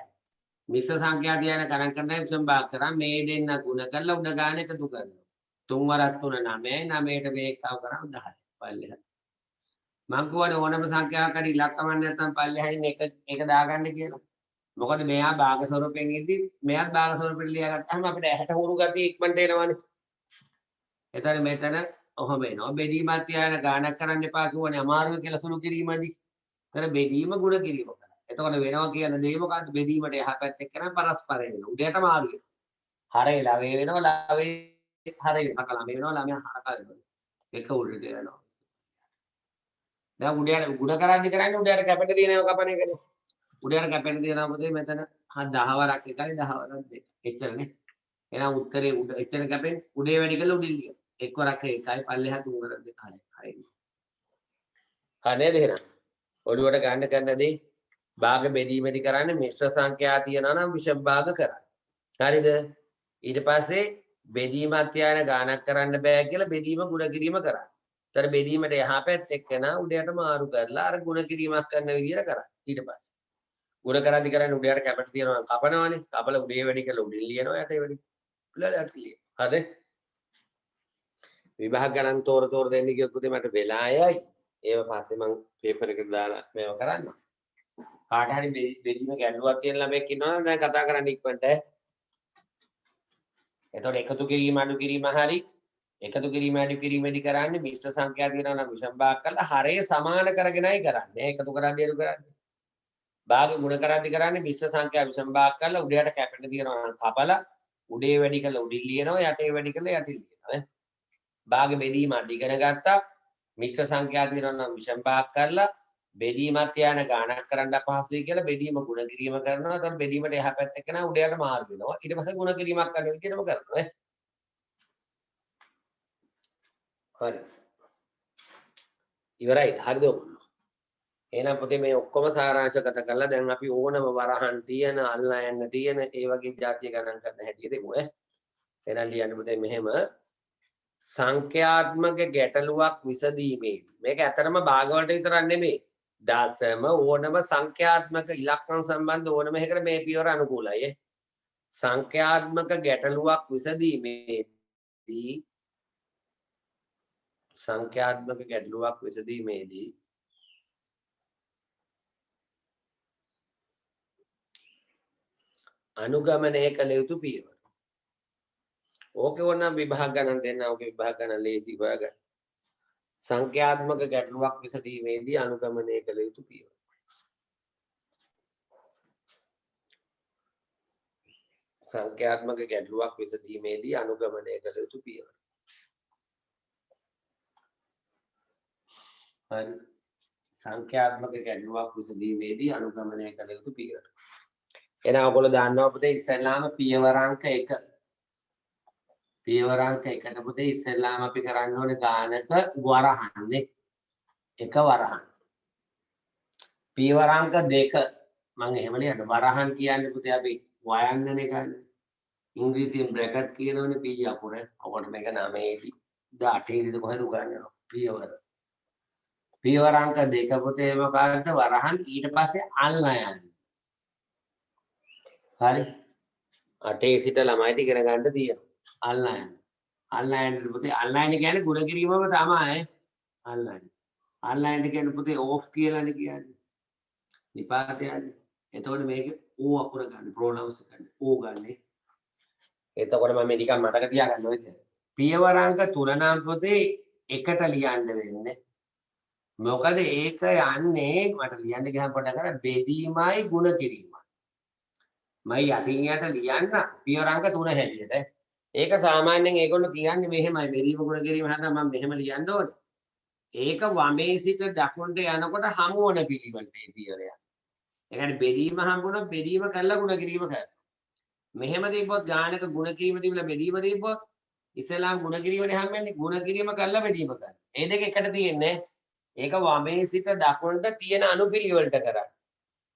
මිශ්‍ර සංඛ්‍යා තියන ගණන් කරන්න විසම භාග කරා මේ දෙන්න ගුණ කරලා උඩ ගාන එකතු කරනවා. 3 වරක් 3 9 9ට මේකව කරා 10යි. පල්ලෙහා. මං කියවනේ ඕනම සංඛ්‍යාවක් හරි ඉලක්කමක් නැත්නම් පල්ලෙහායින් එක දාගන්න කියලා. මොකද මෙයා භාග ස්වරූපයෙන් ඉදි මෙයාත් භාග ස්වරූපෙට ලියාගත්තාම අපිට ඇහැට හුරු ගතිය ඉක්මනට එනවනේ. එතන මෙතන ඔහොම එනවා. බෙදීමක් තියාගෙන ගානක් කරන්න එපා කියවනේ අමාරුයි කියලා සුළු කිරීමදී. එතන බෙදීම ගුණ කිරීම කරා. එතකොට වෙනවා කියන දේ මොකද්ද? බෙදීමට එහා පැත්තේ කරන පරස්පරය වෙනවා. උඩයට මාරු වෙනවා. හරේ ලවේ වෙනවා ලවේ හරේ නකලා මේ වෙනවා ළමයා හරකා වෙනවා. එක උඩට යනවා. දැන් උඩයට ගුණ කරන්නේ උඩයට කැපෙට තියෙනව කපන එකනේ. උඩයට කැපෙන්න තියෙනවා පුතේ මෙතන 10 වරක් 1යි 10 වරක් 2යි. එච්චරනේ. එහෙනම් උත්තරේ උඩ එච්චර කැපෙන්නේ උඩේ වැඩි කරලා උඩින් ලියන්න. එක් වරක් 1යි පල්ලෙහා 3 වරක් 2යි. හරිද? හරිද එහෙනම්? ඔළුවට ගන්න කරනදී භාග බෙදීමේදී කරන්නේ මිශ්‍ර සංඛ්‍යා තියනවා නම් විෂම භාග කරන්න. හරිද? ඊට පස්සේ බෙදීමක් තියාගෙන ගානක් කරන්න බෑ කියලා බෙදීම ගුණ කිරීම කරා. ඊට බෙදීමට එහා පැත්ත එක්කන උඩයට මාරු කරලා අර ගුණ කිරීමක් කරන විදිහට කරා. ඊට පස්සේ ගුණ කරද්දි කරන්නේ උඩයට කැපට තියනවා කපනවනේ. කපලා උඩේ වැඩි කරලා උඩින් ලියනවා යටේ වැඩි. ඊළඟට යට ලියනවා. හරිද? විභාග ගණන් තෝර දෙන්න කිව්වොත් පුතේ මට වෙලා යයි. ඒව පස්සේ මම පේපර් එකට දාලා මේව කරන්න. කාට හරි බෙදීම ගැටලුවක් තියෙන ළමෙක් ඉන්නවනම් දැන් කතා කරන්න ඉක්මනට. එතකොට එකතු කිරීම අඩු කිරීම හරි එකතු කිරීම අඩු කිරීමේදී කරන්නේ මිශ්‍ර සංඛ්‍යා තියෙනවා නම් විෂම භාග කරලා හරය සමාන කරගෙනයි කරන්නේ. එකතු කරද්දී අඩු කරන්නේ. භාග ගුණ කරද්දී කරන්නේ මිශ්‍ර සංඛ්‍යා විෂම භාග කරලා උඩයට කැපෙට තියෙනවා නම් කපලා උඩේ වැඩි කරලා උඩින් ලියනවා යටේ වැඩි කරලා යටින් ලියනවා. භාග බෙදීම අධිකන ගත්තා. මිශ්‍ර සංඛ්‍යා තියෙනවා නම් විෂම භාග කරලා බෙදීමත් යන ගානක් කරන්න අපහසුයි කියලා බෙදීම ගුණ කිරීම කරනවා. එතකොට බෙදීමට එහා පැත්තේ කරන උඩයට මාරු වෙනවා. ඊට පස්සේ ගුණ කිරීමක් කරන විදිහටම කරනවා. හරි. ඉවරයිද? හරිද ඔයගොල්ලෝ? එහෙනම් පුතේ මේ ඔක්කොම සාරාංශගත කරලා දැන් අපි ඕනම වරහන් තියෙන අල්ලා යන්න තියෙන ඒ වගේ જાතිය ගණන් කරන හැටි දෙමු ඈ. එහෙනම් ලියන්න පුතේ මෙහෙම සංඛ්‍යාත්මක ගැටලුවක් විසඳීමේදී මේක ඇතරම භාග වලට විතරක් නෙමෙයි. දශම ඕනම සංඛ්‍යාත්මක ඉලක්කම් සම්බන්ධ ඕනම එකකට මේ පියවර අනුකූලයි. සංඛ්‍යාත්මක ගැටලුවක් විසඳීමේදී සංඛ්‍යාත්මක ගැටලුවක් විසඳීමේදී අනුගමනය කළ යුතු පියවර. ඕකේ ඕනනම් විභාග ගණන් දෙන්න ඕකේ විභාග ගණන් ලේසි හොයාගන්න. සංඛ්‍යාත්මක ගැටලුවක් විසඳීමේදී අනුගමනය කළ යුතු පියවර. සංඛ්‍යාත්මක ගැටලුවක් විසඳීමේදී අනුගමනය කළ යුතු පියවර. හරි. සංඛ්‍යාත්මක ගැටලුවක් විසඳීමේදී අනුගමනය කළ යුතු පියවර. එහෙනම් ඔයගොල්ලෝ දන්නවා පුතේ ඉස්සෙල්ලාම පියවරාංක 1. පියවරාංක 1ට පුතේ ඉස්සෙල්ලාම අපි කරන්න ඕනේ ගානක වරහන්නේ. එක වරහන්. පියවරාංක 2 මම එහෙම ලියන්න වරහන් කියන්නේ පුතේ අපි වයන්නනේ ගන්න. ඉංග්‍රීසියෙන් බ්‍රැකට් කියනවනේ p අකුර. ඔකට මේක 9ේදී 18ේදී කොහෙද උගන්වනවා පියවර. පියවරාංක 2 පුතේ මොකක්ද වරහන් ඊට පස්සේ අල්ලා යන්නේ. හරි. 8 සිට ළමයිට ඉගෙන ගන්න තියෙනවා. අල්ලා යන්නේ. අල්ලා යන්නේ පුතේ අල්ලා යන්නේ කියන්නේ ගුණ කිරීමම තමයි. අල්ලා යන්නේ. අල්ලා යන්නේ කියන්නේ පුතේ ඕෆ් කියලානේ කියන්නේ. නිපාත යන්නේ. එතකොට මේක ඕ අකුර ගන්න ප්‍රොනවුන්ස් ගන්න. ඕ ගන්න. එතකොට මම මේ නිකන් මතක තියාගන්න ඕනේ. පියවරාංක 3 නම් පුතේ එකට ලියන්න වෙන්නේ. මොකද ඒක යන්නේ මට ලියන්න ගියාම පොඩ්ඩක් අර බෙදීමයි ගුණ කිරීමයි. මම යටින් යට ලියන්න පියවරාංක 3 හැටියට. ඒක සාමාන්‍යයෙන් ඒගොල්ලෝ කියන්නේ මෙහෙමයි බෙදීම ගුණ කිරීම හදා මම මෙහෙම ලියන්න ඕනේ. ඒක වමේ සිට දකුණට යනකොට හමු වන පිළිවෙලට මේ පියවරය. ඒ කියන්නේ බෙදීම හම්බුනොත් බෙදීම කරලා ගුණ කිරීම කරනවා. මෙහෙම තිබ්බොත් ගානක ගුණ කිරීම තිබිලා බෙදීම තිබ්බොත් ඉස්සෙල්ලාම ගුණ කිරීමනේ හම්බෙන්නේ. ගුණ කිරීම කරලා බෙදීම කරනවා. මේ දෙක එකට තියෙන්නේ. ඒක වමේ සිට දකුණට තියෙන අනුපිළිවෙලට කරන්නේ.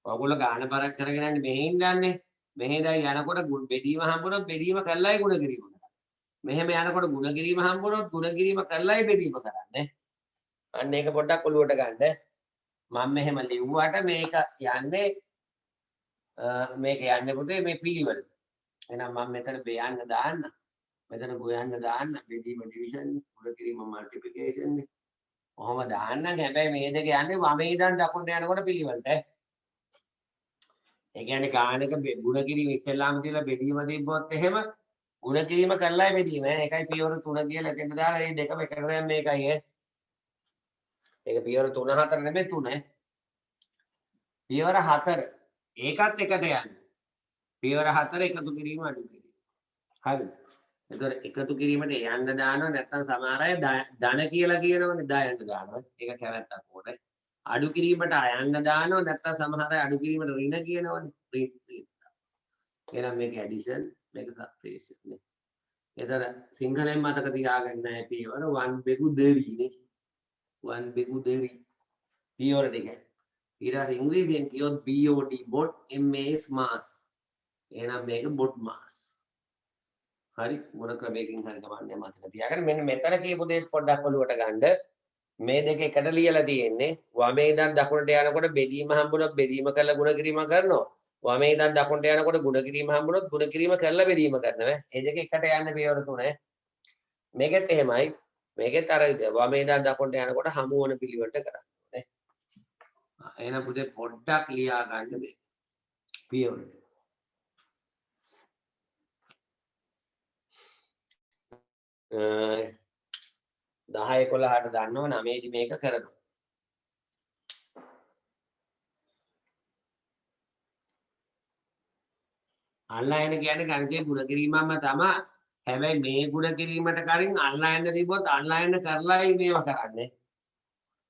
ඔයගොල්ලෝ ගාන පරක් කරගෙන යන්නේ මෙහෙන් ගන්නෙ. මෙහෙ දැන් යනකොට බෙදීම හම්බුනොත් බෙදීම කළායි ගුණ කිරීම කරන්නේ. මෙහෙම යනකොට ගුණ කිරීම හම්බුනොත් ගුණ කිරීම කළායි බෙදීම කරන්නේ. අන්න ඒක පොඩ්ඩක් ඔලුවට ගන්න. මම මෙහෙම ලිව්වට මේක යන්නේ පුතේ මේ පිළිවෙල. එහෙනම් මම මෙතන බයන්න දාන්න. මෙතන ගොයන්න දාන්න. බෙදීම ඩිවිෂන්, ගුණ කිරීම මල්ටිප්ලිකේෂන්. කොහොම දාන්නම්. හැබැයි මේ දෙක යන්නේ වමේ ඉඳන් දකුණට යනකොට පිළිවෙලට. ඒ කියන්නේ ගානක ගුණ කිරීම ඉස්සෙල්ලාම කියලා බෙදීම තිබ්බොත් එහෙම ගුණ කිරීම කළායි බෙදීම. ඒකයි පියවර 3 කියලා එතෙන් දාලා මේ දෙකම එකට දැන් මේකයි ඈ. ඒක පියවර 3 4 නෙමෙයි 3. පියවර 4. ඒකත් එකට යන්නේ. පියවර 4 එකතු කිරීම අඩු කිරීම. හරිද? එතකොට එකතු කිරීමට යන්න දානවා නැත්නම් සමහර අය ධන කියලා කියනවනේ දායන්න දානවා. ඒක කැවැත්තක් ඕනේ. අඩු කිරීමට යන්න දානවා නැත්නම් සමහර අය අඩු කිරීමට ඍණ කියනවනේ. ඍණ. එහෙනම් මේක ඇඩිෂන් මේක සබ්ට්‍රැක්ෂන් නේ. එතන සිංහලෙන් මතක තියාගන්න නැහැ පියවර 1 බෙගු දෙරිනේ. 1 බෙගු දෙරි. පියවර දෙක. ඊට පස්සේ ඉංග්‍රීසියෙන් කියොත් BOD bot MAS mass. එහෙනම් මේක bot mass. හරි මොන ක්‍රමයකින් හරි ගමන්නේ මතක තියාගන්න. මෙන්න මෙතන කියපු දේ පොඩ්ඩක් ඔලුවට ගන්න. මේ දෙක එකට ලියලා තියෙන්නේ. වමේ ඉඳන් දකුණට යනකොට බෙදීම හම්බුනොත් බෙදීම කරලා ගුණ කිරීම කරනවා. වමේ ඉඳන් දකුණට යනකොට ගුණ කිරීම හම්බුනොත් ගුණ කිරීම කරලා බෙදීම කරනවා. මේ දෙක එකට යන්නේ පියවර 3. මේකෙත් එහෙමයි. මේකෙත් අර වමේ ඉඳන් දකුණට යනකොට හමු වන පිළිවෙලට කරන්නේ. එහෙනම් පුතේ පොඩ්ඩක් ලියා ගන්න මේ පියවර. 10 11ට දන්නව 9 දී මේක කරනවා. අන්ලයින් කියන්නේ ගණිතයේ ගුණ කිරීමම තමයි. හැබැයි මේ ගුණ කිරීමට කලින් අන්ලයින් තිබ්බොත් අන්ලයින් කරලායි මේව කරන්නේ.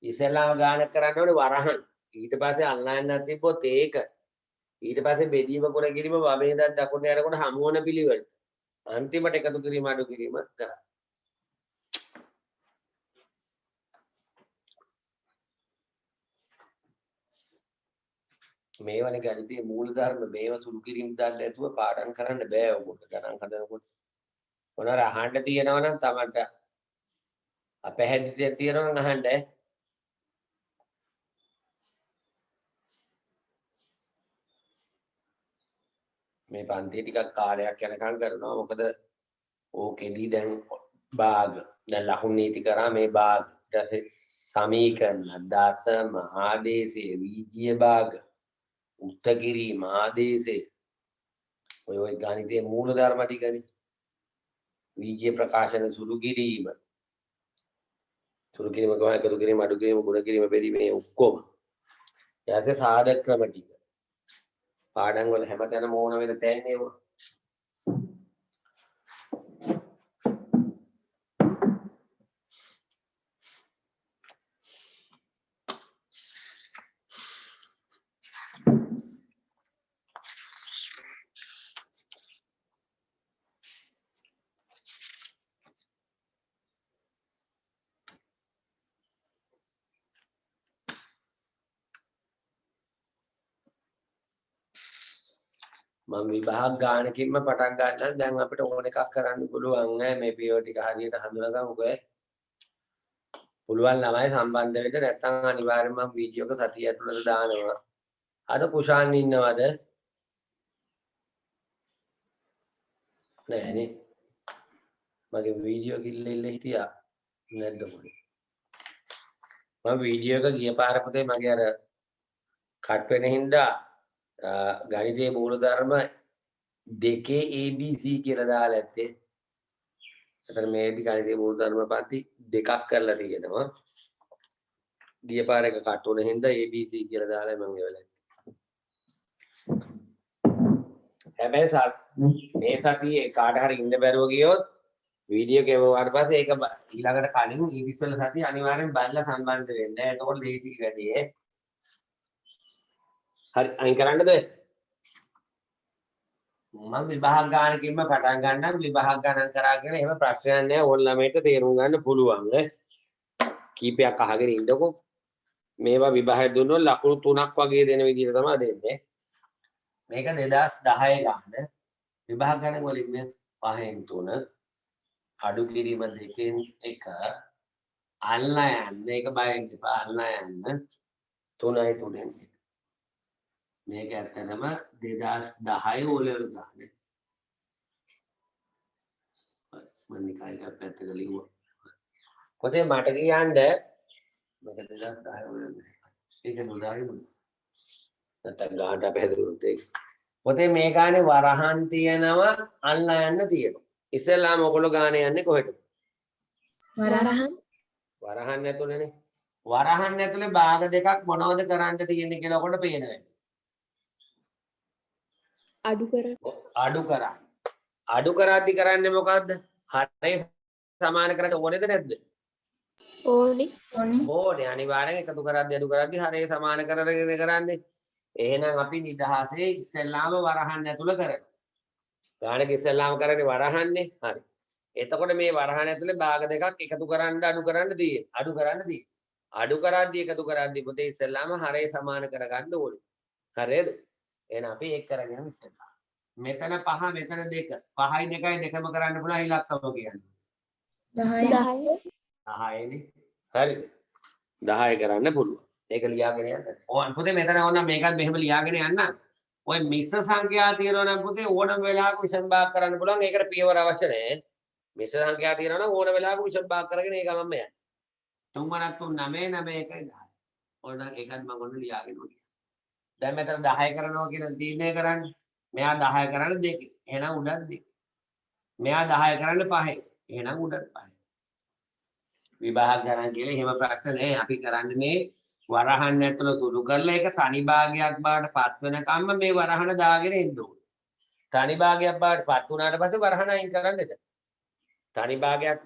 ඉස්සෙල්ලාම ගානක් කරන්න ඕනේ වරහන්. ඊට පස්සේ අන්ලයින් එකක් තිබ්බොත් ඒක. ඊට පස්සේ බෙදීම ගුණ කිරීම වමේ ඉඳන් දකුණට යනකොට හමු වන පිළිවෙල. අන්තිමට එකතු කිරීම අඩු කිරීම කරා. මේවනේ ගණිතයේ මූලධර්ම මේව සුළු කිරීම දාන්න නැතුව පාඩම් කරන්න බෑ ඔයගොල්ලෝ ගණන් හදනකොට. මොනවාර අහන්න තියෙනවා නම් තමන්ට අපැහැදිලියක් තියෙනවා නම් අහන්න. මේ පන්ති ටිකක් කාලයක් යනකම් කරනවා. මොකද ඕකෙදී දැන් භාග දැන් ලකුණු නීති කරා මේ භාග ඊට පස්සේ සමීකරණ දසම ආදේශයේ වීජීය භාග උත්තකිරීම ආදේශේ ඔය ගණිතයේ මූල ධර්ම ටිකනේ. වීජීය ප්‍රකාශන සුළු කිරීම ගම එකතු කිරීම අඩු කිරීම ගුණ කිරීම බෙදීම මේ ඔක්කොම ඊට පස්සේ සාධක ක්‍රම ටික පාඩම් වල හැමතැනම ඕන වෙන තැන්නේ ඒවා. මම විභාග ගානකින්ම පටන් ගන්නම්. දැන් අපිට ඕන එකක් කරන්න පුළුවන් මේ පියවර ටික හරියට හඳුනගමුකෝ. පුළුවන් ළමයි සම්බන්ධ වෙන්න නැත්නම් අනිවාර්යෙන්ම මම වීඩියෝ එක සතිය ඇතුළත දානවා. අද කුෂාන් ඉන්නවද? නෑනේ. මගේ වීඩියෝ කිල්ල හිටියා. නැද්ද මොකද? මම වීඩියෝ එක ගිය පාර පුතේ මගේ අර කට් වෙන හින්දා ගණිතයේ මූලධර්ම 2 ABC කියලා දාලා ඇත්තේ. එතන මේ ගණිතයේ මූලධර්ම පන්ති 2ක් කරලා තියෙනවා. ගිය පාර එක කට් වුණ හින්දා ABC කියලා දාලා මම ඒවල. හැබැයි මේ සතියේ කාට හරි ඉන්න බැරුව ගියොත් වීඩියෝ කෙරුවාට පස්සේ ඒක ඊළඟට කලින් ඉතිසල සතිය අනිවාර්යෙන් බලලා සම්බන්ධ වෙන්න. එතකොට ලේසි වැඩි. හරි අයින් කරන්නද? මම විභාග ගානකින්ම පටන් ගන්නම්. විභාග ගණන් කරා කියලා එහෙම ප්‍රශ්නයක් නැහැ. ඕන ළමයට තේරුම් ගන්න පුළුවන්. කීපයක් අහගෙන ඉන්නකො. මේවා විභාගය දුන්නොත් ලකුණු 3ක් වගේ දෙන විදිහට තමයි දෙන්නේ. මේක 2010 ගන්න. විභාග ගණන් වලින් මේ 5න් 3 අඩු කිරීම 2න් 1 අල්ලා යන්න. ඒක බයෙන් එපා අල්ලා යන්න 3යි 3න් 1. මේක ඇත්තටම 2010 O level ගන්න. මම නිකන් එකක් පැත්තක ලියුවා. පොතේ මට කියන්න මේක 2010 O level. ඒක නුදායි මොකද? නැත්නම් ගහට අප හැදුනොත් ඒක. පොතේ මේ ගානේ වරහන් තියෙනවා අල්ලා යන්න තියෙනවා. ඉස්සෙල්ලාම ඔයගොල්ලෝ ගානේ යන්නේ කොහෙටද? වරහන්. වරහන් ඇතුළේනේ. වරහන් ඇතුලේ භාග දෙකක් මොනවද කරන්න තියෙන්නේ කියලා ඔයගොල්ලෝ පේනවා. අඩු කරන්න. අඩු කරා. අඩු කරද්දි කරන්නේ මොකද්ද? හරය සමාන කරන්න ඕනේද නැද්ද? ඕනේ. ඕනේ. අනිවාර්යෙන් එකතු කරද්දි අඩු කරද්දි හරය සමාන කරගෙන කරන්නේ. එහෙනම් අපි නිදහසේ ඉස්සෙල්ලාම වරහන් ඇතුළ කරනවා. ගානක ඉස්සෙල්ලාම කරන්නේ වරහන්නේ. හරි. එතකොට මේ වරහන් ඇතුලේ භාග දෙකක් එකතු කරන්න අඩු කරන්න තියෙන්නේ. අඩු කරන්න තියෙන්නේ. අඩු කරද්දි එකතු කරද්දි පුතේ ඉස්සෙල්ලාම හරය සමාන කරගන්න ඕනේ. හරිද? එහෙනම් අපි ඒක කරගෙන ඉස්සෙල්ලා. මෙතන 5 මෙතන 2. 5යි 2යි දෙකම කරන්න පුළුවන් ඉලක්කම කියන්නේ. 10. 10නේ. හරිද? 10 කරන්න පුළුවන්. ඒක ලියාගෙන යන්න. ඕන පුතේ මෙතන ඕන මේකත් මෙහෙම ලියාගෙන යන්න. ඔය මිශ්‍ර සංඛ්‍යා තියෙනවා නම් පුතේ ඕනම වෙලාවක විෂම භාග කරන්න පුළුවන්. ඒකට පියවර අවශ්‍ය නැහැ. මිශ්‍ර සංඛ්‍යා තියෙනවා නම් ඕන වෙලාවක විෂම භාග කරගෙන ඒක මම යන්නේ. 3 වරක් 3 9 9 1යි 10. ඕන ඒකත් මම ඔන්න ලියාගෙන ඔය. දැන් මෙතන 10 කරනවා කියලා තීරණය කරන්න. මෙයා 10 කරන්න 2. එහෙනම් උඩත් 2. මෙයා 10 කරන්න 5. එහෙනම් උඩත් 5. විභාග ගණන් කියලා එහෙම ප්‍රශ්න නෑ. අපි කරන්නේ මේ වරහන් ඇතුළ සුළු කරලා ඒක තනි භාගයක් බවට පත් වෙනකම්ම මේ වරහන දාගෙන එන්න ඕනේ. තනි භාගයක් බවට පත් වුණාට පස්සේ වරහන අයින් කරන්න එතන. තනි භාගයක්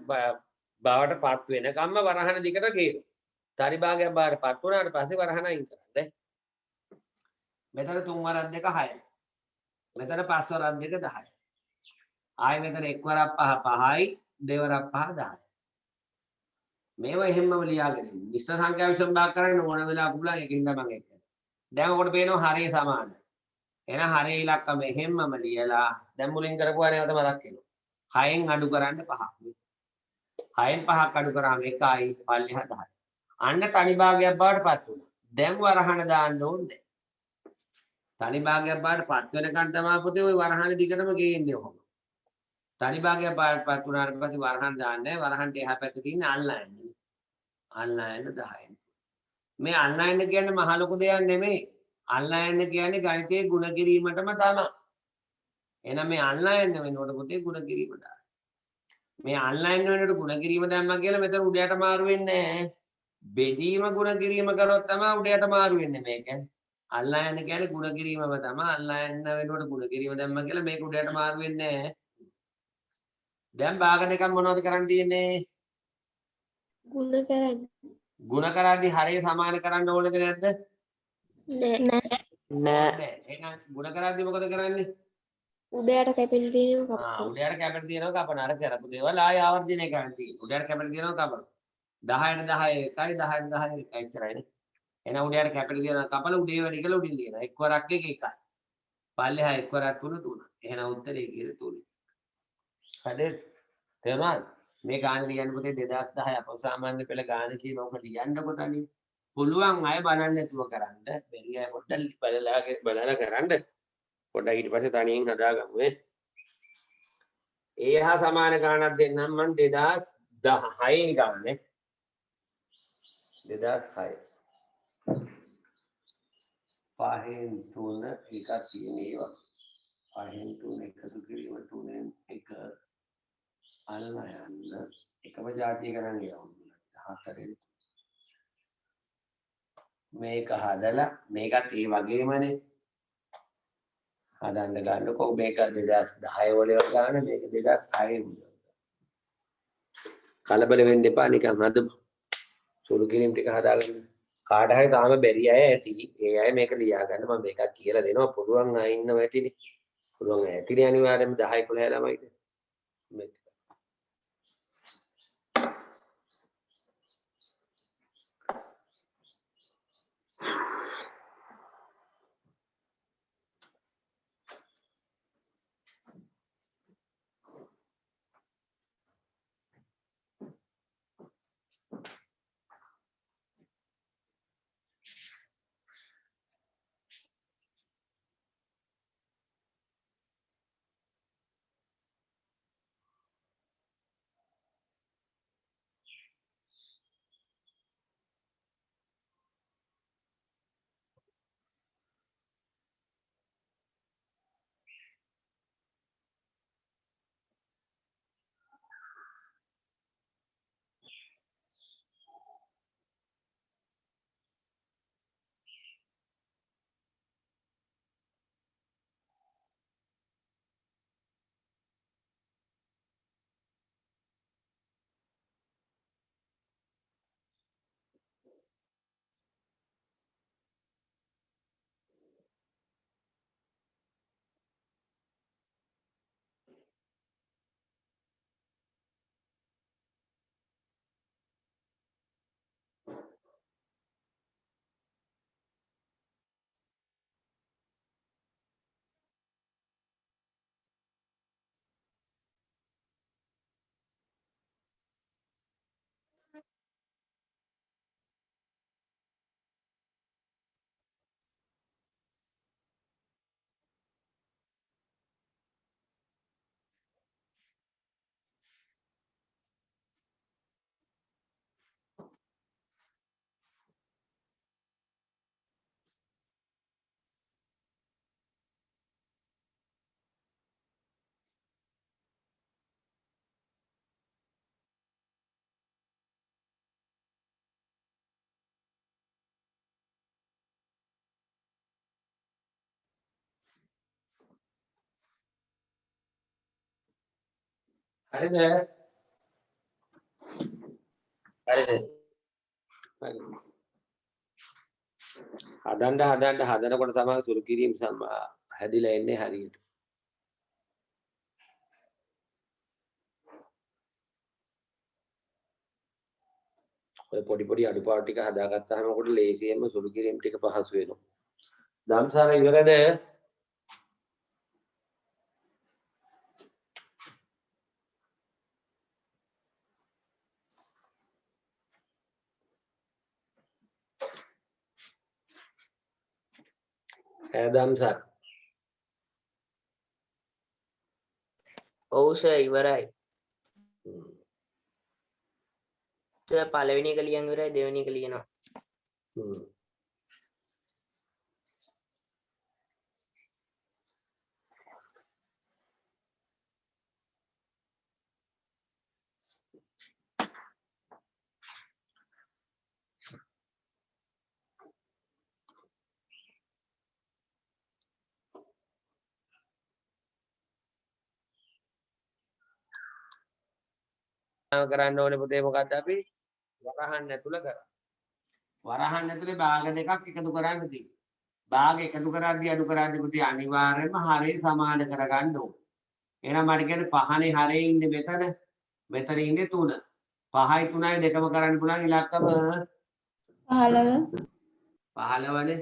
බවට පත් වෙනකම්ම වරහන දිගට ගේනවා. තනි භාගයක් බවට පත් වුණාට පස්සේ වරහන අයින් කරන්න. මෙතන 3 වරක් 2 6යි. මෙතන 5 වරක් 2 10යි. ආයෙ මෙතන 1 වරක් 5 5යි 2 වරක් 5 10යි. මේවා එහෙමම ලියාගෙන ඉන්න. මිශ්‍ර සංඛ්‍යා විෂම භාග කරන්න ඕන වෙලාවක පුළුවන් ඒකින්ද මම ඒක. දැන් ඔකට පේනවා හරිය සමාන. එහෙනම් හරිය ඉලක්කම එහෙම්මම ලියලා දැන් මුලින් කරපුවා නැවත මතක් වෙනවා. 6න් අඩු කරන්න 5ක්. 6න් 5ක් අඩු කරාම 1යි පල්ලෙහා 10යි. අන්න තනි භාගයක් බවට පත් වුණා. දැන් වරහන දාන්න ඕනේ. තනි භාගයක් බවට පත් වෙනකන් තමයි පුතේ ওই වරහන දිගටම ගේන්නේ ඔහොම. තනි භාගයක් බවට පත් වුණාට පස්සේ වරහන් දාන්නේ වරහන්ට එහා පැත්තේ තියෙන අල්ලන්නේ. අල්ලන්න 10යි. මේ අල්ලන්න කියන්නේ මහ ලොකු දෙයක් නෙමෙයි. අල්ලන්න කියන්නේ ගණිතයේ ගුණ කිරීමටම තමයි. එහෙනම් මේ අල්ලන්න වෙනකොට පුතේ ගුණ කිරීම දාන්න. මේ අල්ලන්න වෙනකොට ගුණ කිරීම දැම්මා කියලා මෙතන උඩයට මාරු වෙන්නේ නැහැ. බෙදීම ගුණ කිරීම කරොත් තමයි උඩයට මාරු වෙන්නේ මේක. අල්ලන්න කියන්නේ ගුණ කිරීමම තමයි. අල්ලන්න වෙනකොට ගුණ කිරීම දැම්මා කියලා මේක උඩයට මාරු වෙන්නේ නැහැ. දැන් භාග දෙකක් මොනවද කරන්න තියෙන්නේ? ගුණ කරන්න. ගුණ කරද්දී හරිය සමාන කරන්න ඕනද නැද්ද? නෑ. නෑ. එහෙනම් ගුණ කරද්දී මොකද කරන්නේ? උඩයට කැපෙන තියෙනවා කපන. උඩයට කැපෙන තියෙනවා කපන. අර කරපු දේවල් ආය ආවර්ජනය කරන්න තියෙනවා. උඩයට කැපෙන තියෙනවා කපන. 10ට 10 එකයි 10ට 10 එකයි එච්චරයිනේ. එහෙනම් උඩයට කැපෙන තියෙනවා කපල උඩේ වැඩි කියලා උඩින් ලියනවා. එක් වරක් එක එකයි. පල්ලෙහා එක් වරක් 3 3. එහෙනම් උත්තරේ කීයද 3. හරිද? තේරුණාද? මේ ගාන ලියන්න පුතේ 2010 අපසාමාන්‍ය පෙළ ගාන කියන ඕක ලියන්නකො තනිය. පුළුවන් අය බලන්න නැතුව කරන්න. බැරි අය පොඩ්ඩක් බලලා කරන්න. පොඩ්ඩක් ඊට පස්සේ තනියෙන් හදාගමු නේ. ඒ හා සමාන ගානක් දෙන්නම් මම 2016 ගානේ. 2006. 5න් 3 එකක් තියෙන ඒවා. 5න් 3 එකතු කිරීම 3න් 1 අල්ලා යන්න එකම જાතිය ගණන් ගියා 14න් මේක හදලා මේකත් ඒ වගේමනේ හදන්න ගන්නකො මේක 2010 වල ගාන මේක 2006 කලබල වෙන්න එපා නිකන් හදමු සුළු කිරීම ටික හදාගන්න කාට හරි තාම බැරි අය ඇති ඒ අය මේක ලියා ගන්න මම මේකත් කියලා දෙනවා පුළුවන් අය ඉන්නව ඇතිනේ පුළුවන් අය ඇතිනේ අනිවාර්යයෙන්ම 10 11 ළමයිද මේක හරිද? හරිද? හරි. හදනකොට තමයි සුළු කිරීම හැදිලා එන්නේ හරියට. ඔය පොඩි අඩුපාඩු ටික හදාගත්තාම ඔකට ලේසියෙන්ම සුළු කිරීම ටික පහසු වෙනවා. දම්සාර ඉවරද? දම්සාර. ඔව් සර් ඉවරයි. සර් පළවෙනි එක ලියන් ඉවරයි දෙවෙනි එක ලියනවා. කරන්න ඕනේ පුතේ මොකද්ද අපි වරහන් ඇතුළ කරා. වරහන් ඇතුලේ භාග දෙකක් එකතු කරන්න තියෙනවා. භාග එකතු කරද්දී අඩු කරද්දී පුතේ අනිවාර්යයෙන්ම හරය සමාන කරගන්න ඕනේ. එහෙනම් මට කියන්නේ පහනේ හරේ ඉන්නේ මෙතන. මෙතන ඉන්නේ 3. 5යි 3යි දෙකම කරන්න පුළුවන් ඉලක්කම 15. 15නේ.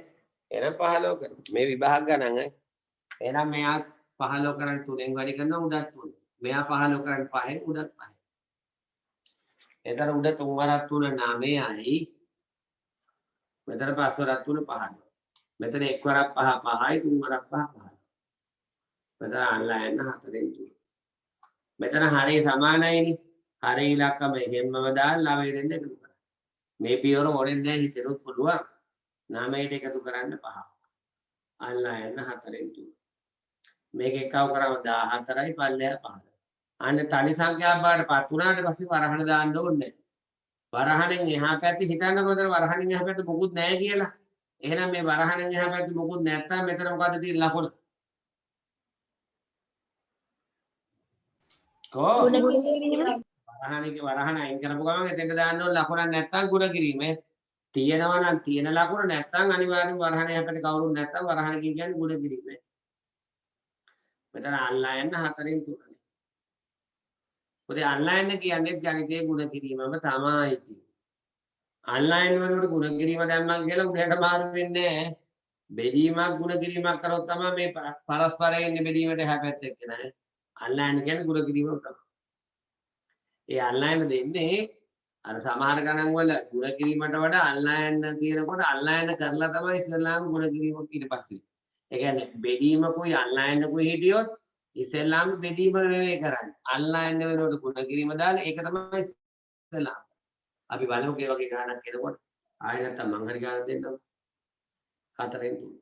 එහෙනම් 15 කරමු. මේ විභාග ගණන් එහෙනම් මෙයා 15 කරන්නේ 3ෙන් වැඩි කරනවා උඩත් 3. මෙයා 15 කරන්නේ 5ෙන් උඩත් 5. එතන උඩ 3 වරක් 3 9යි. මෙතන 5 වරක් 3 15. මෙතන 1 වරක් 5 5යි 3 වරක් 5 15. මෙතන අල්ලන්න 4ෙන් 3. මෙතන හරිය සමානයිනේ. හරිය ඉලක්කම එහෙම්මම දාලා 9 දෙන්න එකතු කරා. මේ පියවර ඕනෙන් නැහැ හිතෙන්නත් පුළුවන්. 9ට එකතු කරන්න 5. අල්ලන්න 4ෙන් 3. මේක එකව කරාම 14යි පල්ලෙහා 15. අන්න තනි සංඛ්‍යාවක් බාටපත් වුණාට පස්සේ වරහණ දාන්න ඕනේ. වරහණෙන් එහා පැත්තේ හිතන්නකො මෙතන වරහණෙන් එහා පැත්තේ මොකුත් නැහැ කියලා. එහෙනම් මේ වරහණෙන් එහා පැත්තේ මොකුත් නැත්තම් මෙතන මොකද්ද තියෙන ලකුණ? කො වරහණ අයින් කරපු ගමන් එතෙන්ට දාන්න ඕන ලකුණක් නැත්තම් ගුණ කිරීමේ තියෙනවා නම් තියෙන ලකුණ නැත්තම් අනිවාර්යෙන් වරහණ එහා පැත්තේ කවුරුත් නැත්තම් වරහණ කියන්නේ ගුණ කිරීමේ. මෙතන අල්ලා යන්න 4න් 3නේ. පුතේ අල්ලායන්න කියන්නේ ගණිතයේ ගුණ කිරීමම තමයි තියෙන්නේ. අල්ලායන්න වෙනකොට ගුණ කිරීම දැම්මම කියලා උඩට මාරු වෙන්නේ නැහැ. බෙදීමක් ගුණ කිරීමක් කරොත් තමයි මේ පරස්පරයෙන් ඉන්නේ බෙදීමට එහා පැත්තේ එක්කනේ. අල්ලායන්න කියන්නේ ගුණ කිරීමම තමයි. ඒ අල්ලායන්න දෙන්නේ අර සමහර ගණන් වල ගුණ කිරීමට වඩා අල්ලායන්න තියෙනකොට අල්ලායන්න කරලා තමයි ඉස්සෙල්ලාම ගුණ කිරීම ඊට පස්සේ. ඒ කියන්නේ බෙදීමකුයි අල්ලායන්නකුයි හිටියොත් ඉස්සෙල්ලාම බෙදීම නෙවෙයි කරන්නේ. අල්ලායන්න වෙනකොට ගුණ කිරීම දාලා ඒක තමයි ඉස්සෙල්ලාම. අපි බලමු ඒ වගේ ගානක් එනකොට ආයෙ නැත්තම් මං හරි ගානක් දෙන්නම්. 4න් 3.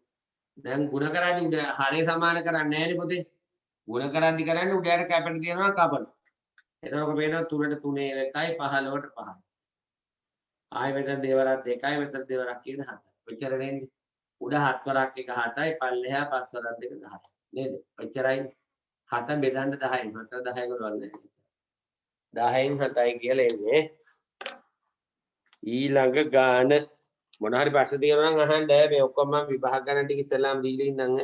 දැන් ගුණ කරද්දී උඩ හරිය සමාන කරන්නේ නැහැ නේ පුතේ. ගුණ කරද්දී කරන්නේ උඩයට කැපෙට තියෙනවා කපන. එතකොට පේනවා 3ට 3 එකයි 15ට 5යි. ආයෙ මෙතන දෙවරක් 2යි මෙතන දෙවරක් කියන 7යි. ඔච්චර දෙන්නේ. උඩ 7 වරක් එක 7යි පල්ලෙහා 5 වරක් දෙක 10යි. නේද? ඔච්චරයි. 7 බෙදන්න 10යි. මාත්‍ර 10 කරවන්නේ. 10න් 7යි කියලා එන්නේ. ඊළඟ ගාන මොන හරි ප්‍රශ්න තියෙනවා නම් අහන්න මේ ඔක්කොම මම විභාග ගණන් ටික ඉස්සෙල්ලාම දීලා ඉන්නම්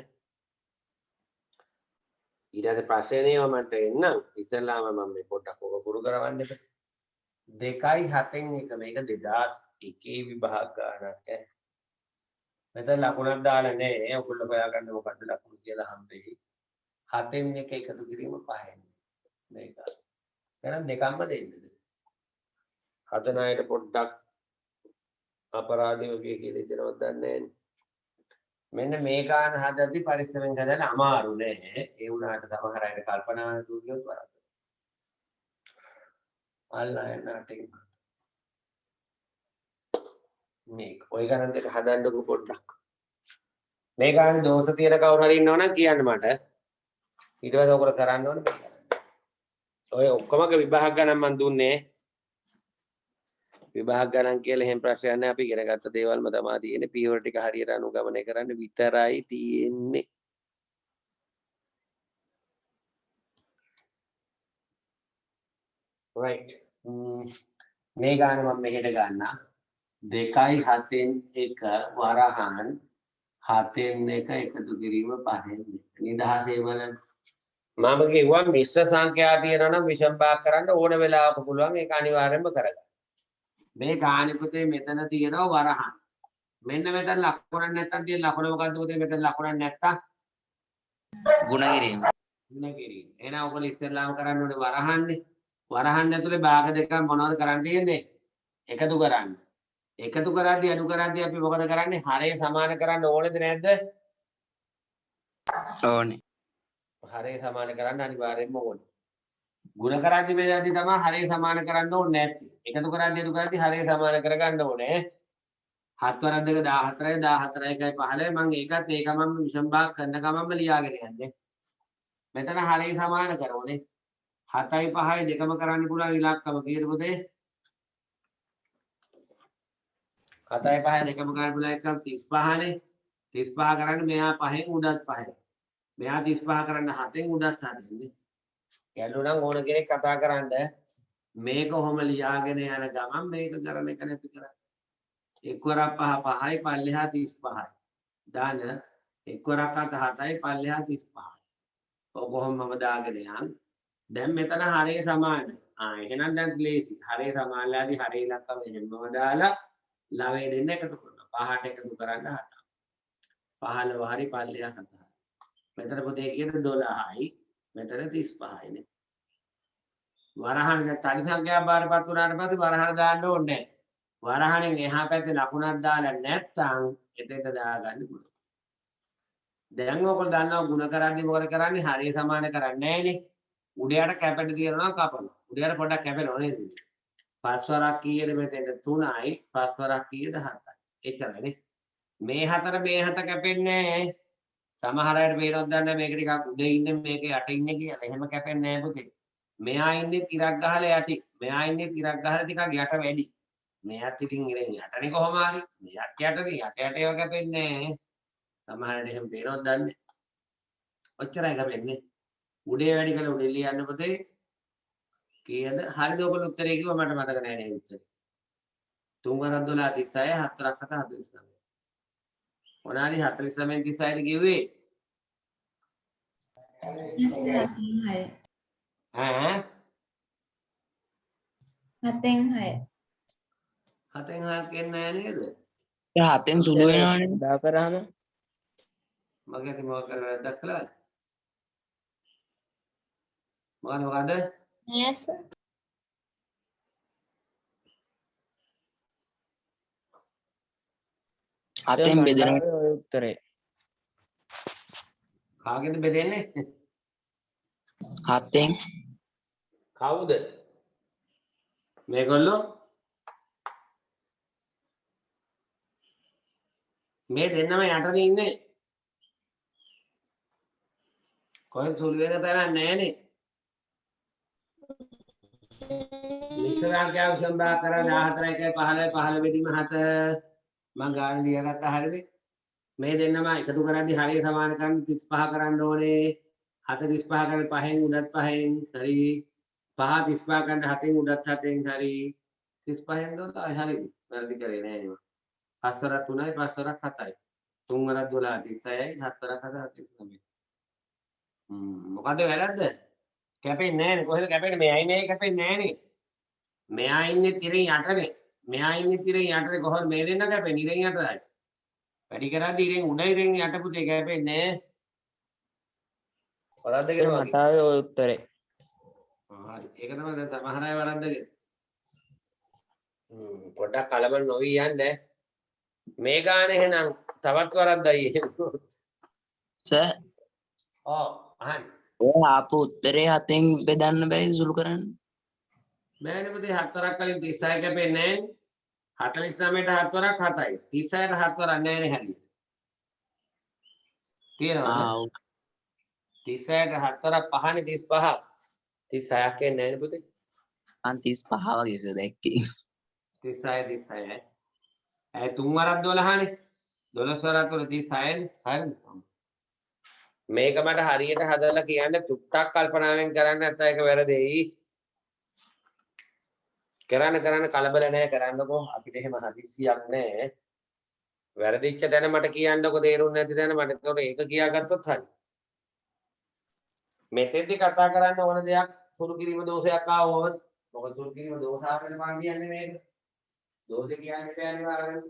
ඊට පස්සේ ප්‍රශ්නේ මට එන්නම් ඉස්සෙල්ලාම මම මේ පොඩ්ඩක් ඔක පුරු කරවන්න එපා 2යි 7න් එක මේක 2001 විභාග ගණනක් මෙතන ලකුණක් දාලා නැහැ ඔයගොල්ලෝ හොයාගන්න මොකද්ද ලකුණ කියලා හම්බෙයි 7න් එක එකතු කිරීම 5න් මේක එහෙනම් දෙකක්ම දෙන්නද හදන අයට පොඩ්ඩක් අපරාධය වගේ කියලා හිතනවත් දන්නේ නැහැ. මෙන්න මේ ගාන හදද්දි පරිස්සමෙන් හදන්න අමාරු නෑ. ඒ වුණාට සමහර අයට කල්පනා දුරියොත් වරද්ද. අල්ලන්න අටින්. මේක ඔය ගණන් දෙක හදන්නකො පොඩ්ඩක්. මේ ගානේ දෝෂ තියෙන කවුරු හරි ඉන්නවනම් කියන්න මට. ඊට පස්සේ ඔකට කරන්න ඕනේ. ඔය ඔක්කොමක විභාග ගණන් මන් දුන්නේ. විභාග ගණන් කියලා එහෙම ප්‍රශ්නයක් නැහැ අපි ඉගෙන ගත්ත දේවල්ම තමයි තියෙන්නේ පියවර ටික හරියට අනුගමනය කරන්න විතරයි තියෙන්නේ right මේ ගාන මම මෙහෙට ගන්නවා 2යි 7න් 1 වරහන් 7න් 1 එකතු කිරීම 5න් 2 නිදහසේ බලන්න මම කිව්වා මිශ්‍ර සංඛ්‍යා තියෙනවා නම් විෂම භාග කරන්න ඕන වෙලාවක පුළුවන් ඒක අනිවාර්යයෙන්ම කරගන්න මේ ගානේ පුතේ මෙතන තියෙනවා වරහන් මෙන්න මෙතන ලකුණක් නැත්තම් තියෙන ලකුණ මොකද්ද පුතේ මෙතන ලකුණක් නැත්තම් ගුණ කිරීම. ගුණ කිරීම එහෙනම් ඔයගොල්ලෝ ඉස්සෙල්ලාම කරන්න ඕනේ වරහන්නේ වරහන් ඇතුලේ භාග දෙකක් මොනවද කරන්න තියෙන්නේ එකතු කරන්න එකතු කරද්දී අඩු කරද්දී අපි මොකද කරන්නේ හරය සමාන කරන්න ඕනේද නැද්ද ඕනේ. හරය සමාන කරන්න අනිවාර්යයෙන්ම ඕනේ ගුණ කරද්දී මේදී තමයි හරය සමාන කරන්න ඕනේ නැත්තේ එකතු කරද්දී අඩු කරද්දී හරය සමාන කරගන්න ඕනේ 7 වරක් දෙක 14යි 14යි 15යි මම ඒකත් ඒකමම විෂම භාග කරන ගමන්ම ලියාගෙන යන්නේ මෙතන හරය සමාන කරෝනේ 7යි 5යි දෙකම කරන්න පුළුවන් ඉලක්කම කීයද පුතේ 7යි 5යි දෙකම කරන්න පුළුවන් එකම 35නේ 35 කරන්න මෙහා 5න් උඩත් 5යි මෙහා 35 කරන්න 7න් උඩත් 7න්නේ ගැළු නම් ඕන කෙනෙක් කතා කරන්න මේක කොහොම ලියාගෙන යන ගමන් මේක කරන එක නැති කරන්නේ එක්වරක් 5 5යි පල්ලෙහා 35යි දාන එක්වරක් 7 7යි පල්ලෙහා 35යි ඔය කොහොම මම දාගෙන යන් දැන් මෙතන හරය සමානයි එහෙනම් දැන් ලේසි හරය සමානලාදී හරය ඉලක්කම එහෙමම දාලා ලවය දෙන්න එකතු කරනවා 5ට එකතු කරන්න 7 15 හරි පල්ලෙහා 7යි මෙතන පුතේ කියන 12යි මෙතන 35යි නේ වරහන් දැන් තනි සංඛ්‍යාව බාරපත් වුණාට පස්සේ වරහන් දාන්න ඕනේ නැහැ වරහණෙන් එහා පැත්තේ ලකුණක් දාලා නැත්තම් එතෙන්ට දාගන්න පුළුවන් දැන් ඔයගොල්ලෝ දන්නවා ಗುಣ කරන්නේ මොකද කරන්නේ හරිය සමාන කරන්නේ නැහැනේ උඩයට කැපෙට තියනවා කපනවා උඩයට පොඩ්ඩක් කැපෙනවා නේද පස් වරක් කීයද මෙතෙන්ට 3යි පස් වරක් කීයද 7යි එච්චරනේ මේ හතර මේ හත කැපෙන්නේ නැහැ සමහර අයට මේනොත් දන්නේ මේක ටිකක් උඩ ඉන්නේ මේක යට ඉන්නේ කියලා එහෙම කැපෙන්නේ නැහැ පුතේ මෙහා ඉන්නේ තිරක් ගහලා යටි මෙහා ඉන්නේ තිරක් ගහලා ටිකක් යට වැඩි මෙයාත් ඉතින් ඉතින් යටනේ කොහොම හරි මෙයාත් යටනේ යට ඒවා කැපෙන්නේ නැහැ සමහරට එහෙම පේනවද දන්නේ ඔච්චරයි කැපෙන්නේ උඩේ වැඩි කළ උඩේ ලියන්න පුතේ කීයද හරිද ඔයගොල්ලෝ උත්තරේ කිව්වා මට මතක නෑ නේ උත්තරේ 3 වරක් 12 36 7 වරක් 7 49 මොනාලි 49 36ද කිව්වේ ඈ 7න් 6 7න් 6ක් එන්නේ නෑ නේද 7න් සුළු වෙනවනේ දා කරාම මගේ ඉතින් මොකක් කරලා වැරද්දක් කළාද මොකද yes 7න් බෙදෙනවා ඔය උත්තරේ කාගෙන්ද බෙදෙන්නේ 7න් කවුද මේගොල්ලෝ මේ දෙන්නම යටනේ ඉන්නේ කොහෙද සුළු වෙන තරම් නෑනේ මිශ්‍ර සංඛ්‍යාව සම්බන්ධ කර 14 1 15 15 බෙදීම 7 මම ගාන ලියාගත්තා හරියද මේ දෙන්නම එකතු කරද්දී හරිය සමාන කරන්න 35 කරන්න ඕනේ 7 35 කරන්න 5න් උඩත් 5න් හරි 5 35 කරන්න 7න් උඩත් 7න් හරි 35න් දොලා හරි වැරදි කරේ නෑ නේ 5 වරක් 3යි 5 වරක් 7යි 3 වරක් 12 36යි 7 වරක් 7 39 මොකද වැරද්ද කැපෙන්නේ නෑනේ කොහෙද කැපෙන්නේ මෙයා ඉන්නේ කැපෙන්නේ නෑනේ මෙයා ඉන්නේ තිරේ යටනේ මෙයා ඉන්නේ තිරේ යටනේ කොහොමද මේ දෙන්න කැපෙන්නේ ඉරෙන් යටයි වැඩි කරද්දී ඉරෙන් උඩ ඉරෙන් යට පුතේ කැපෙන්නේ වරද්ද කියලා මට ආවේ ඔය උත්තරේ හරි ඒක තමයි දැන් සමහර අය වරද්දගෙන පොඩ්ඩක් කලබල නොවී යන්න මේ ගාන එහෙනම් තවත් වරද්දයි එහෙම සර් ඔව් අහන්න ඔය ආපු උත්තරේ 7න් බෙදන්න බැයි සුළු කරන්න බෑනේ පුතේ 7 වරක් කලින් 36 කැපෙන්නේ නෑනේ 49ට 7 වරක් 7යි 36ට 7 වරක් නෑනේ හරියට තේරෙනවද 36ට 7 වරක් 5නේ 35 36ක් එන්නේ නෑනේ පුතේ මං 35 වගේ දැක්කේ 36 36යි ඇයි 3 වරක් 12නේ 12 වරක් 36නේ හරිද මේක මට හරියට හදලා කියන්න චුට්ටක් කල්පනාවෙන් කරන්න නැත්නම් ඒක වැරදෙයි කරන්න කලබල නැහැ කරන්නකෝ අපිට එහෙම හදිස්සියක් නැහැ. වැරදිච්ච තැන මට කියන්නකෝ තේරුන්නේ නැති තැන මට ඒතකොට ඒක කියාගත්තොත් හරි. මෙතෙන්දි කතා කරන්න ඕන දෙයක් සුළු කිරීම දෝෂයක් ආවොත් මොකද සුළු කිරීම දෝෂාවෙන් මම කියන්නේ මේක. දෝෂ කියන්නේ බෑනේ වාරගෙන.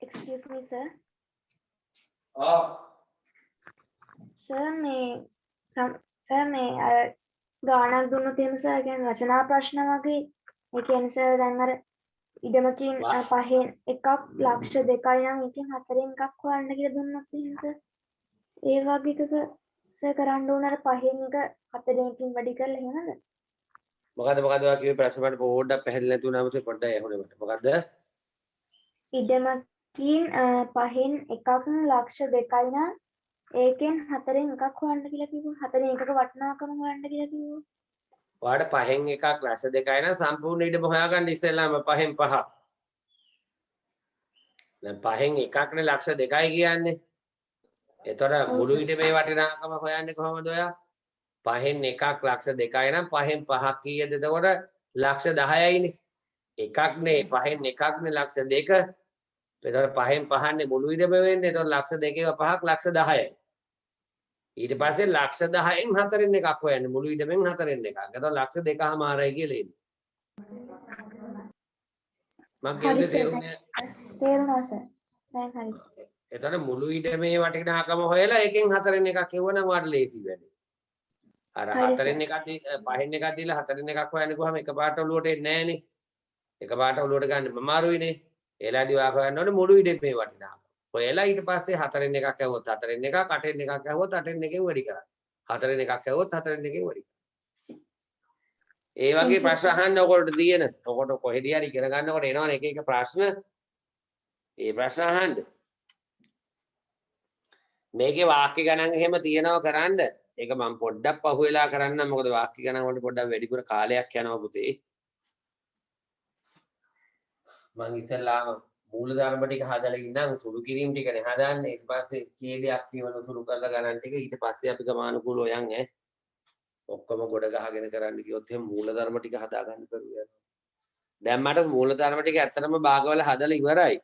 Excuse me, sir. ඔව්. Sir, මේ අර ගානක් දුන්නොත් එහෙම සර් කියන්නේ රචනා ප්‍රශ්න වගේ ඒ කියන්නේ සර් දැන් අර ඉඩමකින් පහෙන් එකක් ලක්ෂ 2යි නම් එකෙන් හතරෙන් එකක් හොයන්න කියලා දුන්නොත් එහෙම සර් ඒ වගේ එකක සර් කරන්න ඕන අර පහෙන් එක හතරෙන් එකකින් වැඩි කරලා එහෙමද? මොකද්ද ඔයා කිව්වේ ප්‍රශ්න මට පොඩ්ඩක් පැහැදිලි නැති වුණාම පොඩ්ඩක් ඇහුනේ මට. මොකද්ද? ඉඩමකින් පහෙන් එකක් ලක්ෂ 2යි නම් ඒකෙන් හතරෙන් එකක් හොයන්න කියලා කිව්වා. හතරෙන් එකක වටිනාකම හොයන්න කියලා කිව්වා. ඔයාලට පහෙන් එකක් ලක්ෂ 2යි නම් සම්පූර්ණ ඉඩම හොයාගන්න ඉස්සෙල්ලාම පහෙන් පහ. දැන් පහෙන් එකක්නේ ලක්ෂ 2යි කියන්නේ. එතකොට මුළු ඉඩමේ වටිනාකම හොයන්නේ කොහොමද ඔයා? පහෙන් එකක් ලක්ෂ 2යි නම් පහෙන් පහක් කීයද එතකොට ලක්ෂ 10යිනේ. එකක්නේ පහෙන් එකක්නේ ලක්ෂ 2. එතකොට පහෙන් පහන්නේ මුළු ඉඩම වෙන්නේ. එතකොට ලක්ෂ 2ක පහක් ලක්ෂ 10යි. ඊට පස්සේ ලක්ෂ 10න් හතරෙන් එකක් හොයන්නේ මුළු ඉඩමෙන් හතරෙන් එකක්. එතකොට ලක්ෂ 2කමාරයි කියලා එන්නේ. මම කියන්නේ තේරුණේ තේරුණා සර්. දැන් හරි. එතකොට මුළු ඉඩමේ වටිනාකම හොයලා එකෙන් හතරෙන් එකක් කියවනම් වාට ලේසි වැඩේ. අර හතරෙන් එකක් පහෙන් එකක් දීලා හතරෙන් එකක් හොයන්නේ කොහම එකපාරට ඔලුවට එන්නේ නැහනේ. එකපාරට ඔලුවට ගන්න අමාරුයිනේ. ඒලාදී ඔයා හොයන්න ඕනේ මුළු ඉඩමේ වටිනාකම. ඔයලා ඊට පස්සේ හතරෙන් එකක් ඇහුවොත් හතරෙන් එකක් අටෙන් එකක් ඇහුවොත් අටෙන් එකෙන් වැඩි කරන්න. හතරෙන් එකක් ඇහුවොත් හතරෙන් එකෙන් වැඩි කරන්න. ඒ වගේ ප්‍රශ්න අහන්න ඔයගොල්ලෝ දින. ඔකට කොහෙද හරි ඉගෙන ගන්නකොට එනවනේ එක එක ප්‍රශ්න. ඒ ප්‍රශ්න අහන්න. මේකේ වාක්‍ය ගණන් එහෙම තියනවා කරන්න. ඒක මම පොඩ්ඩක් පහුවෙලා කරන්නම්. මොකද වාක්‍ය ගණන් වලට පොඩ්ඩක් වැඩිපුර කාලයක් යනවා පුතේ. මම ඉස්සෙල්ලාම මූලධර්ම ටික හදලා ඉන්නම් සුළු කිරීම ටිකනේ හදන්නේ. ඊට පස්සේ ඡේදයක් කියවන සුළු කරලා ගණන් ටික ඊට පස්සේ අපි ගමානුකූලව යන් ඈ. ඔක්කොම ගොඩ ගහගෙන කරන්න ගියොත් එහෙනම් මූලධර්ම ටික හදා ගන්න බැරුව යනවා. දැන් මට මූලධර්ම ටික ඇත්තටම භාගවල හදලා ඉවරයි.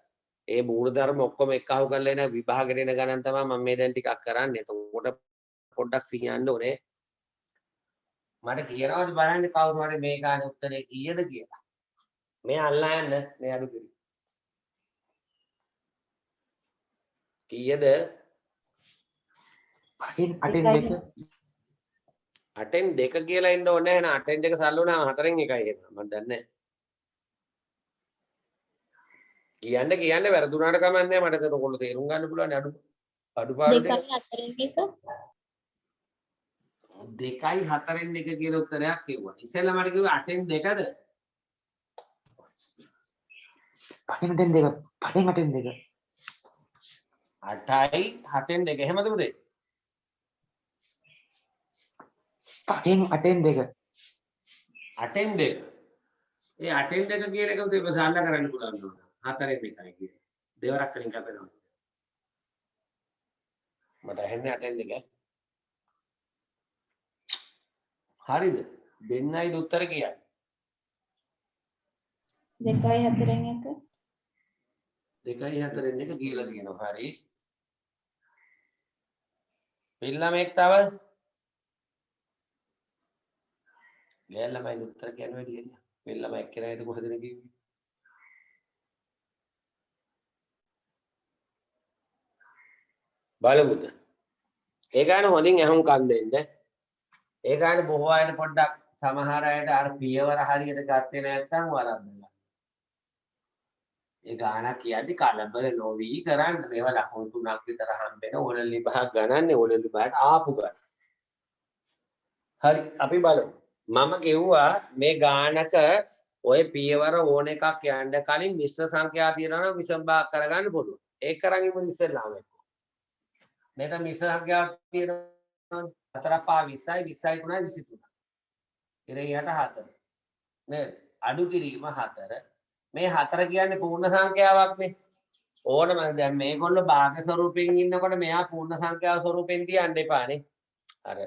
ඒ මූලධර්ම ඔක්කොම එක්කහුව කරලා එන විභාගෙට එන ගණන් තමයි මම මේ දැන් ටිකක් කරන්නේ. එතකොට පොඩ්ඩක් සිහියන්න ඕනේ. මට කියනවාද බලන්න කවුරු හරි මේ ගානේ උත්තරේ කීයද කියලා. මේ අල්ලා යන්න මේ අඩු කිරි. කීයද? 8න් 2 8න් 2 කියලා ඉන්න ඕනේ නැහැ නේ. 8න් 2 සල්ල වුණාම 4න් 1යි එනවා. මම දන්නේ නැහැ. කියන්න වැරදුනාට කමක් නැහැ. මට ඒක ඔයගොල්ලෝ තේරුම් ගන්න පුළුවන් අඩුපාඩු ටික. 2යි 4න් 1 කියලා උත්තරයක් කිව්වා. ඉස්සෙල්ලා මට කිව්වේ 8න් 2ද? 8න් 2 8න් 2 8යි 7න් 2 එහෙමද පුතේ? 8න් 2 8න් 2. ඒ 8න් 2 කියන එක පුතේ ප්‍රසන්න කරන්න පුළුවන් නෝන. 4න් 1යි කියන්නේ. දෙවරක් වලින් කැපෙනවා. මට ඇහෙන්නේ 8න් 2. හරිද? දෙන්නයි උත්තර කියන්නේ. 2යි 4න් 1. 2යි 4න් 1 කියලා තියෙනවා. හරි. පිල්ලමෙක් තව ලෑල්ලමයි උත්තර කියන්න වැඩි එන්නේ. පිල්ලම එක්කෙනාට කොහෙද කිව්වේ? බලමුද? ඒ ගාන හොඳින් අහුම්කම් දෙන්න. ඒ ගාන බොහෝ අයට පොඩ්ඩක් සමහර අයට අර පියවර හරියට ගත්තේ නැත්නම් වරද්දලා. ඒ ගාන කියන්නේ කලබල නොවි කරන්න. මේවා ලකුණු 3ක් විතර හම්බෙන ඕනල් විභාග ගණන්නේ ඕනල් විභාගට ආපු ගන්න. හරි අපි බලමු. මම කිව්වා මේ ගානක ඔය පියවර ඕන එකක් යන්න කලින් මිශ්‍ර සංඛ්‍යා තියෙනවා නම් විෂම භාග කරගන්න පුළුවන්. ඒක කරන් ඉමු ඉස්සෙල්ලාම. මේක මිශ්‍ර සංඛ්‍යාවක් තියෙනවා 4 පහ 20යි 20යි 3යි 23. ඉතින් 4. නේද? අඩු කිරීම 4. මේ 4 කියන්නේ පූර්ණ සංඛ්‍යාවක්නේ. ඕනම දැන් මේගොල්ලෝ භාග ස්වරූපයෙන් ඉන්නකොට මෙයා පූර්ණ සංඛ්‍යාව ස්වරූපයෙන් තියන්න එපානේ. අර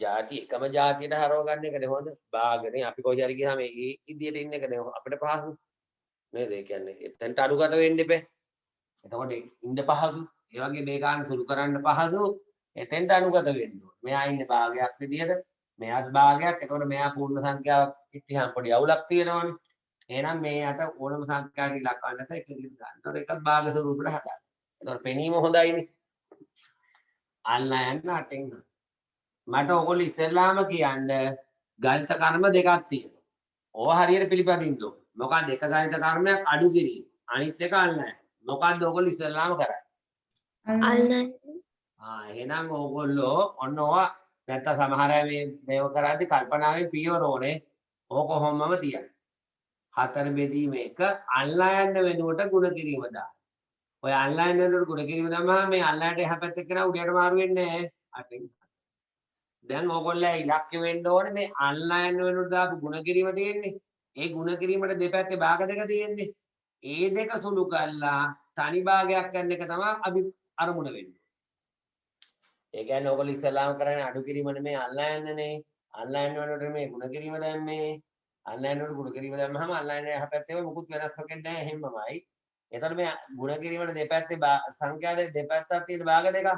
ಜಾති එකම ಜಾතියට හරව ගන්න එකනේ හොඳ. බාගනේ අපි කොහේ හරි ගියාම ඒ ඉදියට ඉන්න එකනේ අපිට පහසු. නේද? ඒ කියන්නේ එතනට අනුගත වෙන්න එපේ. එතකොට ඉන්න පහසු. ඒ වගේ මේ ගන්න සුළු කරන්න පහසු. එතෙන්ට අනුගත වෙන්න ඕනේ. මෙයා ඉන්නේ භාගයක් විදියට, මෙයාත් භාගයක්. එතකොට මෙයා පූර්ණ සංඛ්‍යාවක් ඉතිහාම පොඩි අවුලක් තියෙනවනේ. එහෙනම් මේ යට ඕනම සංඛ්‍යාවක් ඉලක්කන්න නැත එක ඉදිරියට ගන්න. එතකොට එකක් භාග ස්වරූපෙට හදාගන්න. එතකොට පෙනීම හොඳයිනේ. අල්ලා යන්න අටෙන්. මට ඔයගොල්ලෝ ඉස්සෙල්ලාම කියන්න ගණිත කර්ම දෙකක් තියෙනවා. ඕවා හරියට පිළිපදින්න ඕනේ. මොකක්ද එක ගණිත කර්මයක් අඩු කිරීම. අනිත් එක අල්ලා. මොකක්ද ඔයගොල්ලෝ ඉස්සෙල්ලාම කරන්නේ? එහෙනම් ඕගොල්ලෝ ඔන්න ඕවා නැත්නම් සමහර අය මේව කරද්දි කල්පනාවෙන් පියවර ඕනේ. ඕක කොහොමම තියන්න. 4 බෙදීම 1 අල්ලා යන්න වෙනුවට ගුණ කිරීම දාන්න. ඔය අල්ලා යන්න වෙනුවට ගුණ කිරීම දැම්මම මේ අල්ලාට එහා පැත්තේ කෙනා උඩට මාරු වෙන්නේ නැහැ. අටින්. දැන් ඕගොල්ලෝ ඉලක්ක වෙන්න ඕනේ මේ අල්ලා යන්න වෙනුවට දාපු ගුණ කිරීම තියෙන්නේ. ඒ ගුණ කිරීමට දෙපැත්තේ භාග දෙක තියෙන්නේ. ඒ දෙක සුළු කරලා තනි භාගයක් ගන්න එක තමයි අපි අරමුණ වෙන්නේ. ඒ කියන්නේ ඔයගොල්ලෝ ඉස්සලාම කරන්නේ අඩු කිරීම නෙමෙයි අල්ලා යන්නනේ. අල්ලා යන්න වෙනකොට මේ ගුණ කිරීම දැම්මේ. අල්ලා යනකොට ගුණ කිරීම දැම්මහම අල්ලා යන එහා පැත්තේ මොකුත් වෙනස් වෙන්නේ නැහැ එහෙමමයි. එතකොට මේ ගුණ කිරීමේ දෙපැත්තේ සංඛ්‍යා දෙපැත්තක් තියෙන භාග දෙක.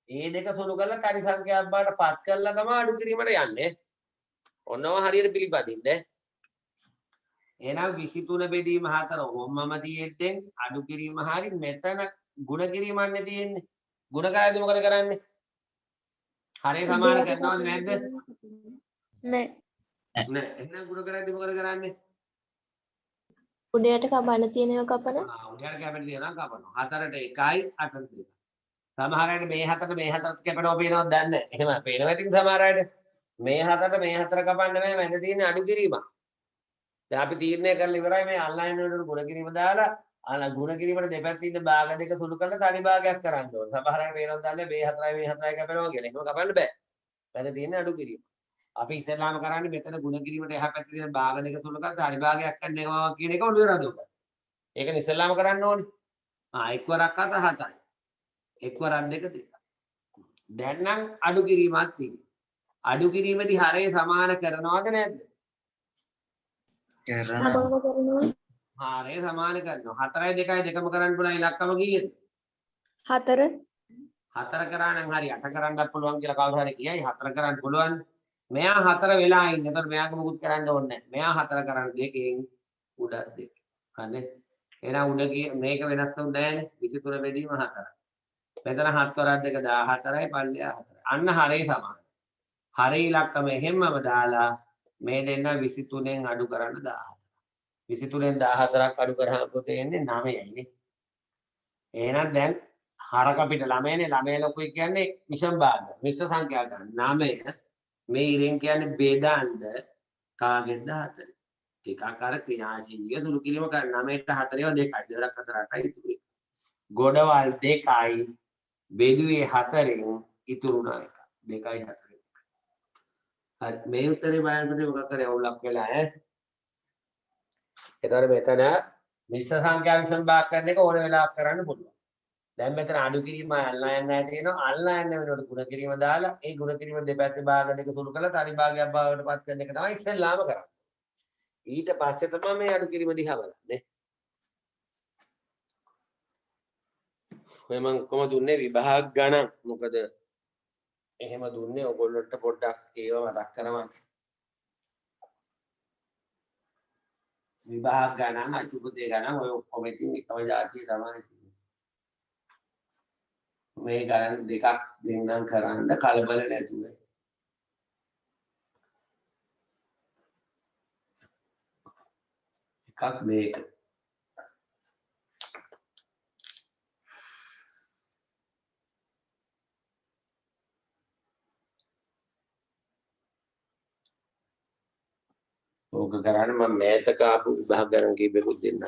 ඒ දෙක සුළු කරලා තනි සංඛ්‍යාවක් බවට පත් කරලා තමයි අඩු කිරීමට යන්නේ. ඔන්නව හරියට පිළිපදින්න. එහෙනම් 23 බෙදීම 4 ඔම්මම තියෙද්දෙන් අඩු කිරීම හරි මෙතන ගුණ කිරීමන්නේ තියෙන්නේ. ගුණ කරද්දි මොකද කරන්නේ? හරිය සමාන කරනවද නැද්ද? නෑ. නෑ. එහෙනම් ගුණ කරද්දි මොකද කරන්නේ? උඩයට කපන්න තියෙනව කපන. උඩයට කැපෙන්න තියෙනවා කපනවා. 4ට 1යි 8ට 2යි. සමහර අයට මේ 4ට මේ 4ට කැපෙනවා පේනවද දන්නේ නැහැ. එහෙම පේනවා ඉතින් සමහර අයට මේ 4ට මේ 4 කපන්න බෑ මැද තියෙන අඩු කිරීමක්. දැන් අපි තීරණය කරලා ඉවරයි මේ අල්ලා යන වලට ගුණ කිරීම දාලා ගුණ කිරීමට දෙපැත්තේ ඉන්න භාග දෙක සුළු කරලා තනි භාගයක් කරන්න ඕනේ. සමහර අය පේනවද දන්නේ මේ 4යි මේ 4යි කැපෙනවා කියලා. එහෙම කපන්න බෑ. මැද තියෙන අඩු කිරීම. අපි ඉස්සෙල්ලාම කරන්නේ මෙතන ගුණ කිරීමට එහා පැත්තේ තියෙන භාග දෙක සුළු කරලා තනි භාගයක් ගන්නවා කියන එක ඔළුවේ රඳවගන්න. ඒකනේ ඉස්සෙල්ලාම කරන්න ඕනේ. එක් වරක් 7යි. එක් වරක් 2 2යි. දැන් නම් අඩු කිරීමක් තියෙනවා. අඩු කිරීමේදී හරය සමාන කරනවද නැද්ද? හරය සමාන කරනවා. 4යි 2යි දෙකම කරන්න පුළුවන් ඉලක්කම කීයද? 4 4 කරා නම් හරි 8 කරන්නත් පුළුවන් කියලා කවුරු හරි කියයි 4 කරන්න පුළුවන්. මෙයා 4 වෙලා ඉන්නේ. එතකොට මෙයාගේ මුකුත් කරන්න ඕනේ නැහැ. මෙයා 4 කරන්න දෙකෙන් උඩත් දෙක. හරිනේ? එහෙනම් උඩ මේක වෙනස් වෙන්නේ නැහැනේ. 23 බෙදීම 4. මෙතන 7 වරක් 2 14යි පල්ලෙහා 4යි. අන්න හරේ සමානයි. හරේ ඉලක්කම එහෙම්මම දාලා මේ දෙන්න 23න් අඩු කරන්න 14. 23න් 14ක් අඩු කරාම පොතේ එන්නේ 9යි නේ. එහෙනම් දැන් හරක පිට ළමයිනේ ළමයි ලොකුයි කියන්නේ විෂම භාග. මිශ්‍ර සංඛ්‍යා ගන්න. 9 මේ ඉරෙන් කියන්නේ බෙදන්න කාගෙද 4. ටිකක් අර ක්‍රියාශීලීව සුළු කිරීම කරන 9ට 4 2යි 2ක් 4 8යි ඉතුරු. ගොඩවල් 2යි බෙදුවේ 4න් ඉතුරු වුණා 1. 2යි 4. හරි මේ උත්තරේ බලන්නකෝ මොකක් කරේ අවුලක් වෙලා ඈ. ඒතර මෙතන මිශ්‍ර සංඛ්‍යා විෂම භාග කරන එක ඕන වෙලාවක් කරන්න පුළුවන්. දැන් මෙතන අඩු කිරීම අල්ලා යන්න නැහැ තියෙනවා. අල්ලා යන්න වෙනකොට ගුණ කිරීම දාලා ඒ ගුණ කිරීම දෙපැත්තේ භාග දෙක සුළු කරලා තනි භාගයක් බවට පත් කරන එක තමයි ඉස්සෙල්ලාම කරන්නේ. ඊට පස්සේ තමයි මේ අඩු කිරීම දිහා බලන්නේ. මම කොහොමද දුන්නේ විභාග ගණන් මොකද එහෙම දුන්නේ ඔයගොල්ලන්ට පොඩ්ඩක් ඒව මතක් කරවන්න. විභාග ගණන් අචුපතේ ගණන් ඔය ඔක්කොම ඉතින් එකම જાතිය තමයි තියෙන්නේ. මේ ගණන් දෙකක් දෙන්නම් කරන්න කලබල නැතුව. එකක් මේක. ඕක කරන්න මම මෑතක ආපු විභාග ගණන් කීපෙකුත් දෙන්නම්.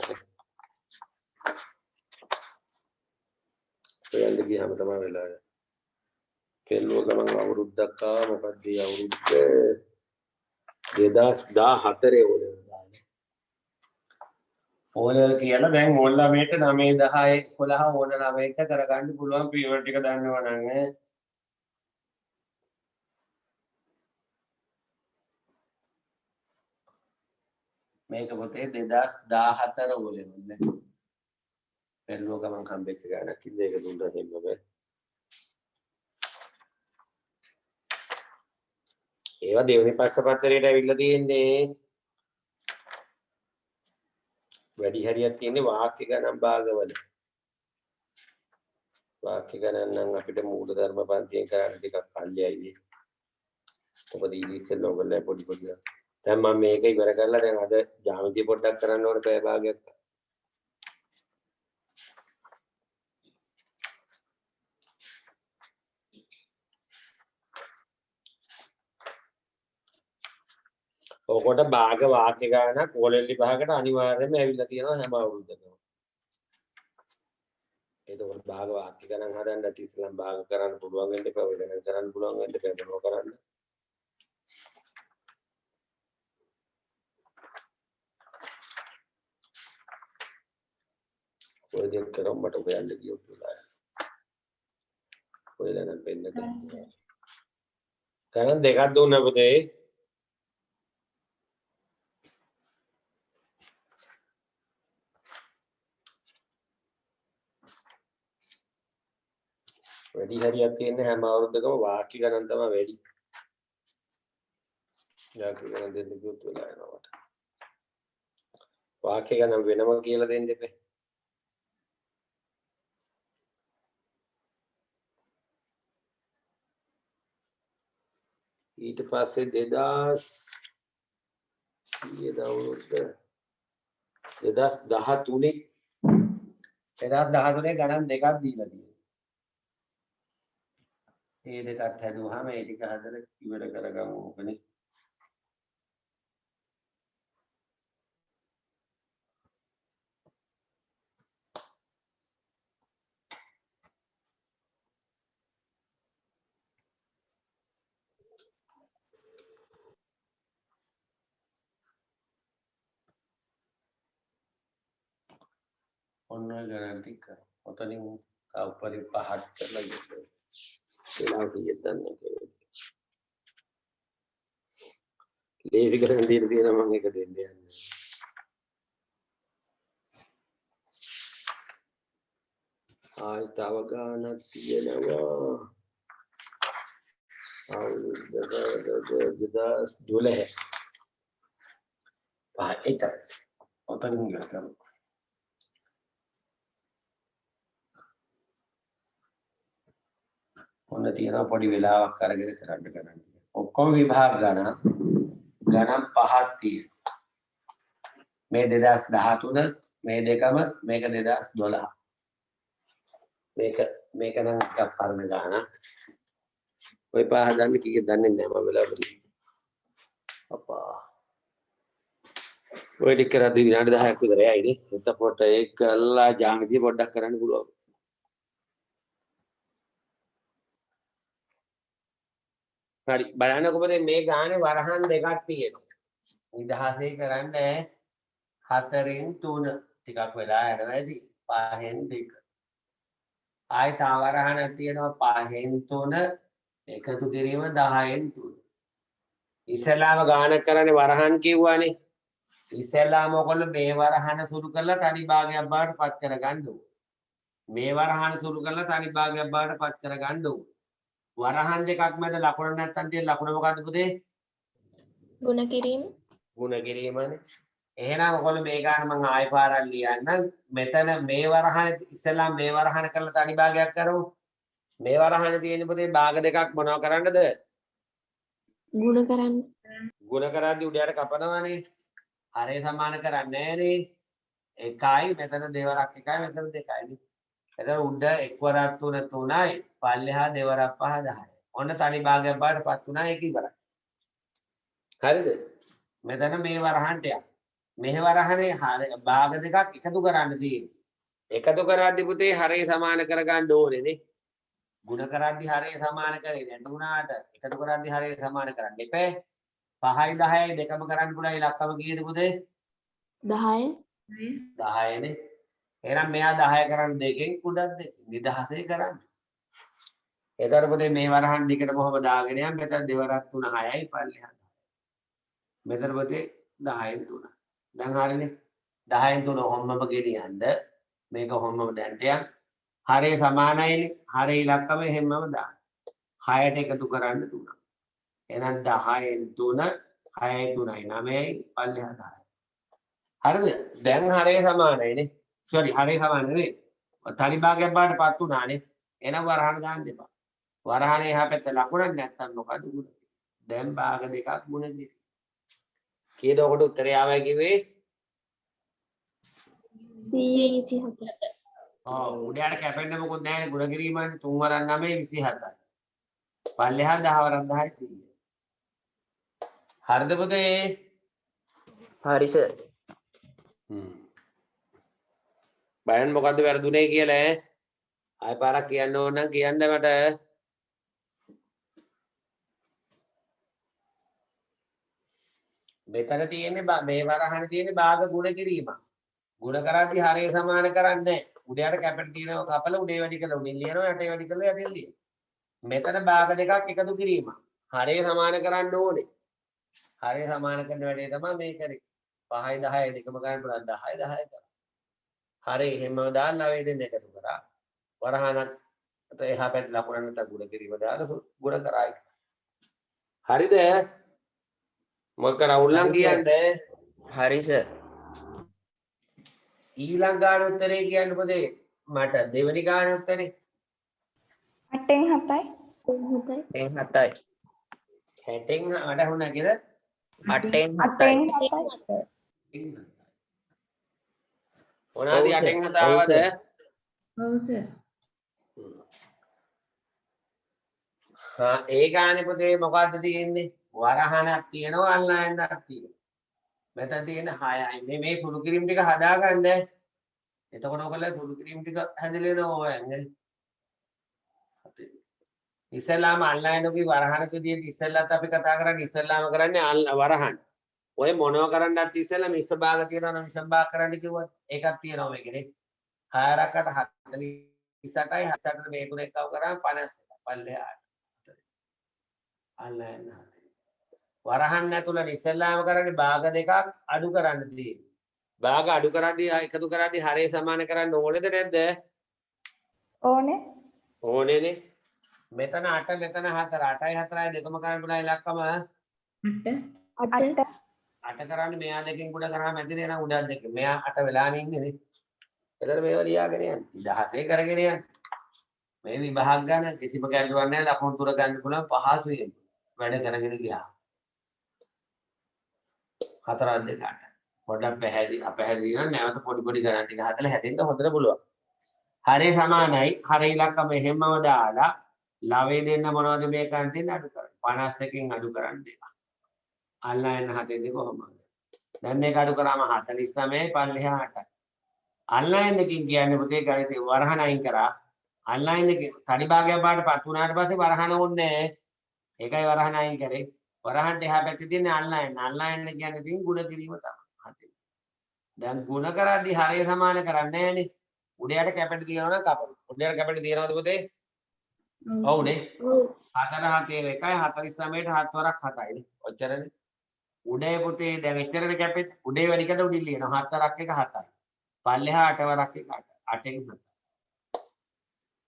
ඔයයන්ද ගියාම තමයි වෙලාව. පෙළුව ගමන් අවුරුද්දක් ආවා මොකක්ද මේ අවුරුද්ද 2014 ඕනේ. ඕනල් කියලා දැන් ඕන්ලා මේට 9 10 11 ඕන ළමයින්ට කරගන්න පුළුවන් පීවර් ටික දන්නවා නම් මේක පොතේ 2014 ඕලෙවල් නේ. පෙරළුව ගමන් හම්බෙච්ච ගානක් ඉඳ ඒක දුන්නා දෙන්න බෑ. ඒවා දෙවෙනි පස්ස පත්තරේට ඇවිල්ලා තියෙන්නේ. වැඩි හරියක් තියෙන්නේ වාක්‍ය ගණන් භාගවල. වාක්‍ය ගණන් නම් අපිට මූල ධර්ම පන්තියෙන් කරන්න ටිකක් කල්යයිනේ. මොකද ඉතින් ඔයගොල්ලෝ පොඩි පොඩි දැන් මම මේක ඉවර කරලා දැන් අද ජ්‍යාමිතිය පොඩ්ඩක් කරන්න ඕනේ පැය භාගයක්. ඔකට භාග වාක්‍ය ගණනක් ඕලෙල් විභාගයට අනිවාර්යයෙන්ම ඇවිල්ලා තියෙනවා හැම අවුරුද්දකම. ඒකවල භාග වාක්‍ය ගණන් හදන්න ඉතින් භාග කරන්න පුළුවන් වෙන්න එපා. ඔය ගණන් කරන්න පුළුවන් වෙන්න එපා. මොනව කරන්න? ඔය දෙක කරොම් මට හොයන්න ගියොත් වෙලා. ඔයලා නම් පෙන්න දෙන්න. ගණන් දෙකක් දුන්නා පුතේ. වැඩි හරියක් තියෙන හැම අවුරුද්දකම වාක්‍ය ගණන් තමයි වැඩි. වාක්‍ය ගණන් දෙන්න කිව්වොත් වෙලා යනවා මට. වාක්‍ය ගණන් වෙනම කියලා දෙන්න එපේ. ඊට පස්සේ 2013 ගණන් දෙකක් දීලා තියෙනවා. මේ දෙකත් හැදුවාම මේ ටික හදලා ඉවර කරගමු ඕකනේ. ඔන්න ඔය ගණන් ටික කරමු. ඔතනින් උපරිම පහත් කරලා ඉවර. වෙලාව කීයද දන්නේ නැහැ. ලේසි කරන් දීලා තියෙනවා මම එක දෙන්න යන්නේ. ආයි තව ගානක් තියෙනවා. අවුරුද්ද 2012. ඒක ඔතනින් ඉවර කරමු. ඔන්න තියෙනවා පොඩි වෙලාවක් අරගෙන කරන්න ගණන්. ඔක්කොම විභාග ගණන් පහක් තියෙනවා. මේ 2013 මේ දෙකම මේක 2012. මේක නම් එකක් පරණ ගණනක්. ඔය පහ හදන්න කීයද දන්නේ නැහැ මම වෙලාවට. අප්පා. ඔය ටික කරද්දී විනාඩි 10ක් විතර යයිනේ. එතකොට ඒක කළා ජ්‍යාමිතිය පොඩ්ඩක් කරන්න පුළුවන්. හරි බලන්නකො මේ ගානේ වරහන් දෙකක් තියෙනවා. නිදහසේ කරන්නේ 4න් 3 ටිකක් වෙලා යනවා ඇති 5න් 2. ආයි තව වරහනක් තියෙනවා 5න් 3 එකතු කිරීම 10න් 3. ඉස්සෙල්ලාම ගානක් කරන්නේ වරහන් කිව්වානේ. ඉස්සෙල්ලාම ඔයගොල්ලෝ මේ වරහන සුළු කරලා තනි භාගයක් බවට පත් කර ගන්න ඕනේ. මේ වරහන සුළු කරලා තනි භාගයක් බවට පත් කර ගන්න ඕනේ. වරහන් දෙකක් මැද ලකුණ නැත්තම් තියෙන ලකුණ මොකද්ද පුතේ? ගුණ කිරීම. ගුණ කිරීමනේ. එහෙනම් ඔයගොල්ලෝ මේ ගාන මම ආයෙ පාරක් ලියන්නම්. මෙතන මේ වරහන ඉස්සෙල්ලා මේ වරහන කරලා තනි භාගයක් කරමු. මේ වරහන තියෙන පුතේ භාග දෙකක් මොනව කරන්නද? ගුණ කරන්න. ගුණ කරද්දී උඩයට කපනවානේ. හරය සමාන කරන්නේ නෑනේ. 1යි මෙතන දෙවරක් 1යි මෙතන 2යිනේ. එතකොට උඩ එක්වරක් 3 3යි පල්ලෙහා දෙවරක් 5 10යි. ඔන්න තනි භාගයක් බාට පත් වුණා ඒක ඉවරයි. හරිද? මෙතන මේ වරහන්ට යක්. මෙහි වරහනේ භාග දෙකක් එකතු කරන්න තියෙන්නේ. එකතු කරද්දී පුතේ හරය සමාන කරගන්න ඕනේ නේ. ගුණ කරද්දී හරය සමාන කරේ නැති වුණාට එකතු කරද්දී හරය සමාන කරන්න එපා. 5යි 10යි දෙකම කරන්න පුළුවන් ඉලක්කම කීයද පුතේ? 10. 10නේ. එහෙනම් මෙයා 10 කරන් දෙකෙන් කුඩක් දෙක. නිදහසේ කරන්න. එතකොට පුතේ මේ වරහන් දිගට කොහොම දාගෙන යන්න මෙතන දෙවරක් 3 6යි පල්ලෙහා. මෙතන පුතේ 10න් 3. දැන් හරිනේ 10න් 3 ඔහොමම ගෙනියන්න මේක ඔහොමම දැන්ට යන්න හරේ සමානයිනේ හරේ ඉලක්කම එහෙමම දාන්න 6ට එකතු කරන්න 3 එහෙනම් 10න් 3 6යි 3යි 9යි පල්ලෙහා 10යි හරිද දැන් හරේ සමානයිනේ සෝරි හරේ සමාන නෙවෙයි තනි භාගයක් බාටපත් උනානේ එහෙනම් වරහන දාන්න එපා වරහනේ එහා පැත්ත ලකුණක් නැත්තම් මොකද ගුණ දැන් භාග දෙකක් ගුණ දෙක කීයද ඔකට උත්තරය ආවයි කිව්වේ 127. ඔව් උඩයට කැපෙන්න මොකොත් නැහැනේ ගුණ කිරීමන්නේ 3 වරක් 9 27යි පල්ලෙහා 10 වරක් 10යි 100 හරිද පුතේ හරි සර් බයන් මොකද්ද වැරදුනේ කියලා ඈ ආය පාරක් කියන්න ඕන නම් කියන්න මට මෙතන තියෙන්නේ මේ වරහනේ තියෙන්නේ භාග ගුණ කිරීම ගුණ කරද්දී හරය සමාන කරන්නේ උඩයට කැපෙට තියෙනවා කපල උඩේ වැඩි කරලා උඩින් ලියනවා යටේ වැඩි කරලා යටින් ලියනවා මෙතන භාග දෙකක් එකතු කිරීම හරය සමාන කරන්න ඕනේ හරය සමාන කරන වැඩේ තමයි මේ කරේ 5යි 10යි දෙකම ගන්න පුළුවන් 10යි 10යි කරා හරි එහෙම දාන්න ආවේ දෙන්න එකතු කරා වරහනක් එහා පැත්ත ලකුණ නැත්නම් ගුණ කිරීම දාලා ගුණ කරායි හරිද මොකක් රවුල්ලන් කියන්නේ හරි සර් ඊළඟ ගාන උත්තරේ කියන්න පොතේ මට දෙවෙනි ගාන උත්තරේ 8න් 7යි 7යි 60න් 8 වුණා කියලා 8න් 8න් 7යි 7යි මොනවාද 8න් 7 ආවද ඔව් සර්. ඒ ගානේ පොතේ මොකද්ද තියෙන්නේ වරහනක් තියෙනවා අල්ලන්නක් තියෙනවා මෙතන තියෙන 6යි මේ සුළු කිරීම ටික හදාගන්න එතකොට ඔයගොල්ලෝ සුළු කිරීම ටික හැදෙලෙනවා ඕවන්නේ ඉස්සෙල්ලාම අල්ලන්නකේ වරහනකදී ඉස්සෙල්ලත් අපි කතා කරන්නේ ඉස්සෙල්ලාම කරන්නේ වරහන ඔය මොනව කරන්නත් ඉස්සෙල්ලා මිශ්‍ර භාග තියෙනවා නම් මිශ්‍ර භාග කරන්න කිව්වොත් ඒකක් තියෙනවා මේකනේ 4කට 48යි 48ට මේ තුන එකව කරාම 50 පල්ලෙහාට අල්ලන්න වරහන් ඇතුළේ ඉස්සෙල්ලාම කරන්නේ භාග දෙකක් අඩු කරන්න තියෙන්නේ. භාග අඩු කරද්දී එකතු කරද්දී හරය සමාන කරන්න ඕනේද නැද්ද? ඕනේ ඕනේනේ. මෙතන 8 මෙතන 4 8යි 4යි දෙකම කරන්න පුළුවන් ඉලක්කම 8 8 කරන්නේ මෙයා දෙකෙන් ගුණ කරාම ඇතිනේ නේද උඩක් දෙක. මෙයා 8 වෙලානේ ඉන්නේ නේ. එතන මේව ලියාගෙන යන්න. 16 කරගෙන යන්න. මේ විභාග ගන්න කිසිම ගැටලුවක් නැහැ ලකුණු තුර ගන්න පුළුවන් පහසුවෙන්. වැඩ කරගෙන ගියා. 4ක් දෙකට. පොඩ්ඩක් අපහැදිලි නම් නැවත පොඩි පොඩි ගණන් ටික හදලා හැදෙන්න හොඳට පුළුවන්. හරේ සමානයි. හරේ ඉලක්කම එහෙමම දාලා ලවේ දෙන්න මොනවද මේ ගන්න තියෙන අඩු කරන්න. 51කින් අඩු කරන්න දෙක. අල්ලන්න 7 දෙක කොහොමද? දැන් මේක අඩු කරාම 49 පල්ලෙහා 8යි. අල්ලන්න එකකින් කියන්නේ පුතේ ගණිතේ වරහන අයින් කරා. අල්ලන්න එක තනි භාගයක් පාටපත් වුණාට පස්සේ වරහන ඕනේ නැහැ. ඒකයි වරහන අයින් කරේ. වරහන්ට එහා පැත්තේ තියෙන අල්ලන්න කියන්නේ තියෙන ගුණ කිරීම තමයි. දැන් ගුණ කරද්දී හරය සමාන කරන්නේ නැහනේ. උඩයට කැපෙට තියනවා නම් කපන. උඩයට කැපෙට තියනවද පුතේ? ඔව්නේ. 4 7 1යි 49ට 7 වරක් 7යිනේ. ඔච්චරනේ. උඩේ පුතේ දැන් එච්චරද කැපෙට උඩේ වැඩි කරලා උඩින් ලියනවා. 7 වරක් එක 7යි. පල්ලෙහා 8 වරක් එක 8න් 7යි.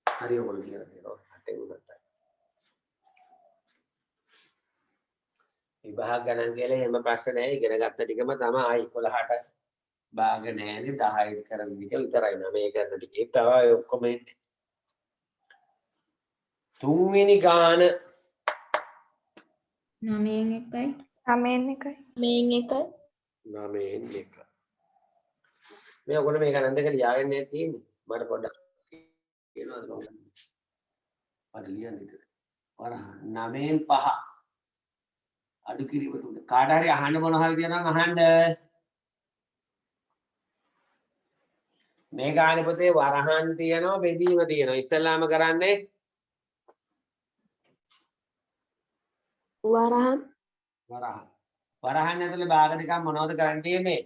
හරි ඔයගොල්ලෝ කියන දේ 8න් 7යි. විභාග ගණන් කියලා එහෙම ප්‍රශ්න නැහැ ඉගෙන ගත්ත ටිකම තමයි 11ට භාග නැහැනේ 10යි කරන විදිහ විතරයි නම මේ කරන ටිකේ තමයි ඔක්කොම එන්නේ තුන්වෙනි ගාන 9න් 1යි 9න් 1යි 9න් 1යි 9න් 1 මේ ඔයගොල්ලෝ මේ ගණන් දෙක ලියාගෙන තියෙන්නේ මට පොඩ්ඩක් කියනවාද මට ලියන්න ඉතින් වරහ 9න් 5 අඩු කිරීම තුන කාට හරි අහන්න මොන හරි තියෙනවා නම් අහන්න මේ ගානේ පොතේ වරහන් තියෙනවා බෙදීම තියෙනවා ඉස්සෙල්ලාම කරන්නේ වරහන් ඇතුලේ භාග දෙකක් මොනවද කරන්න තියෙන්නේ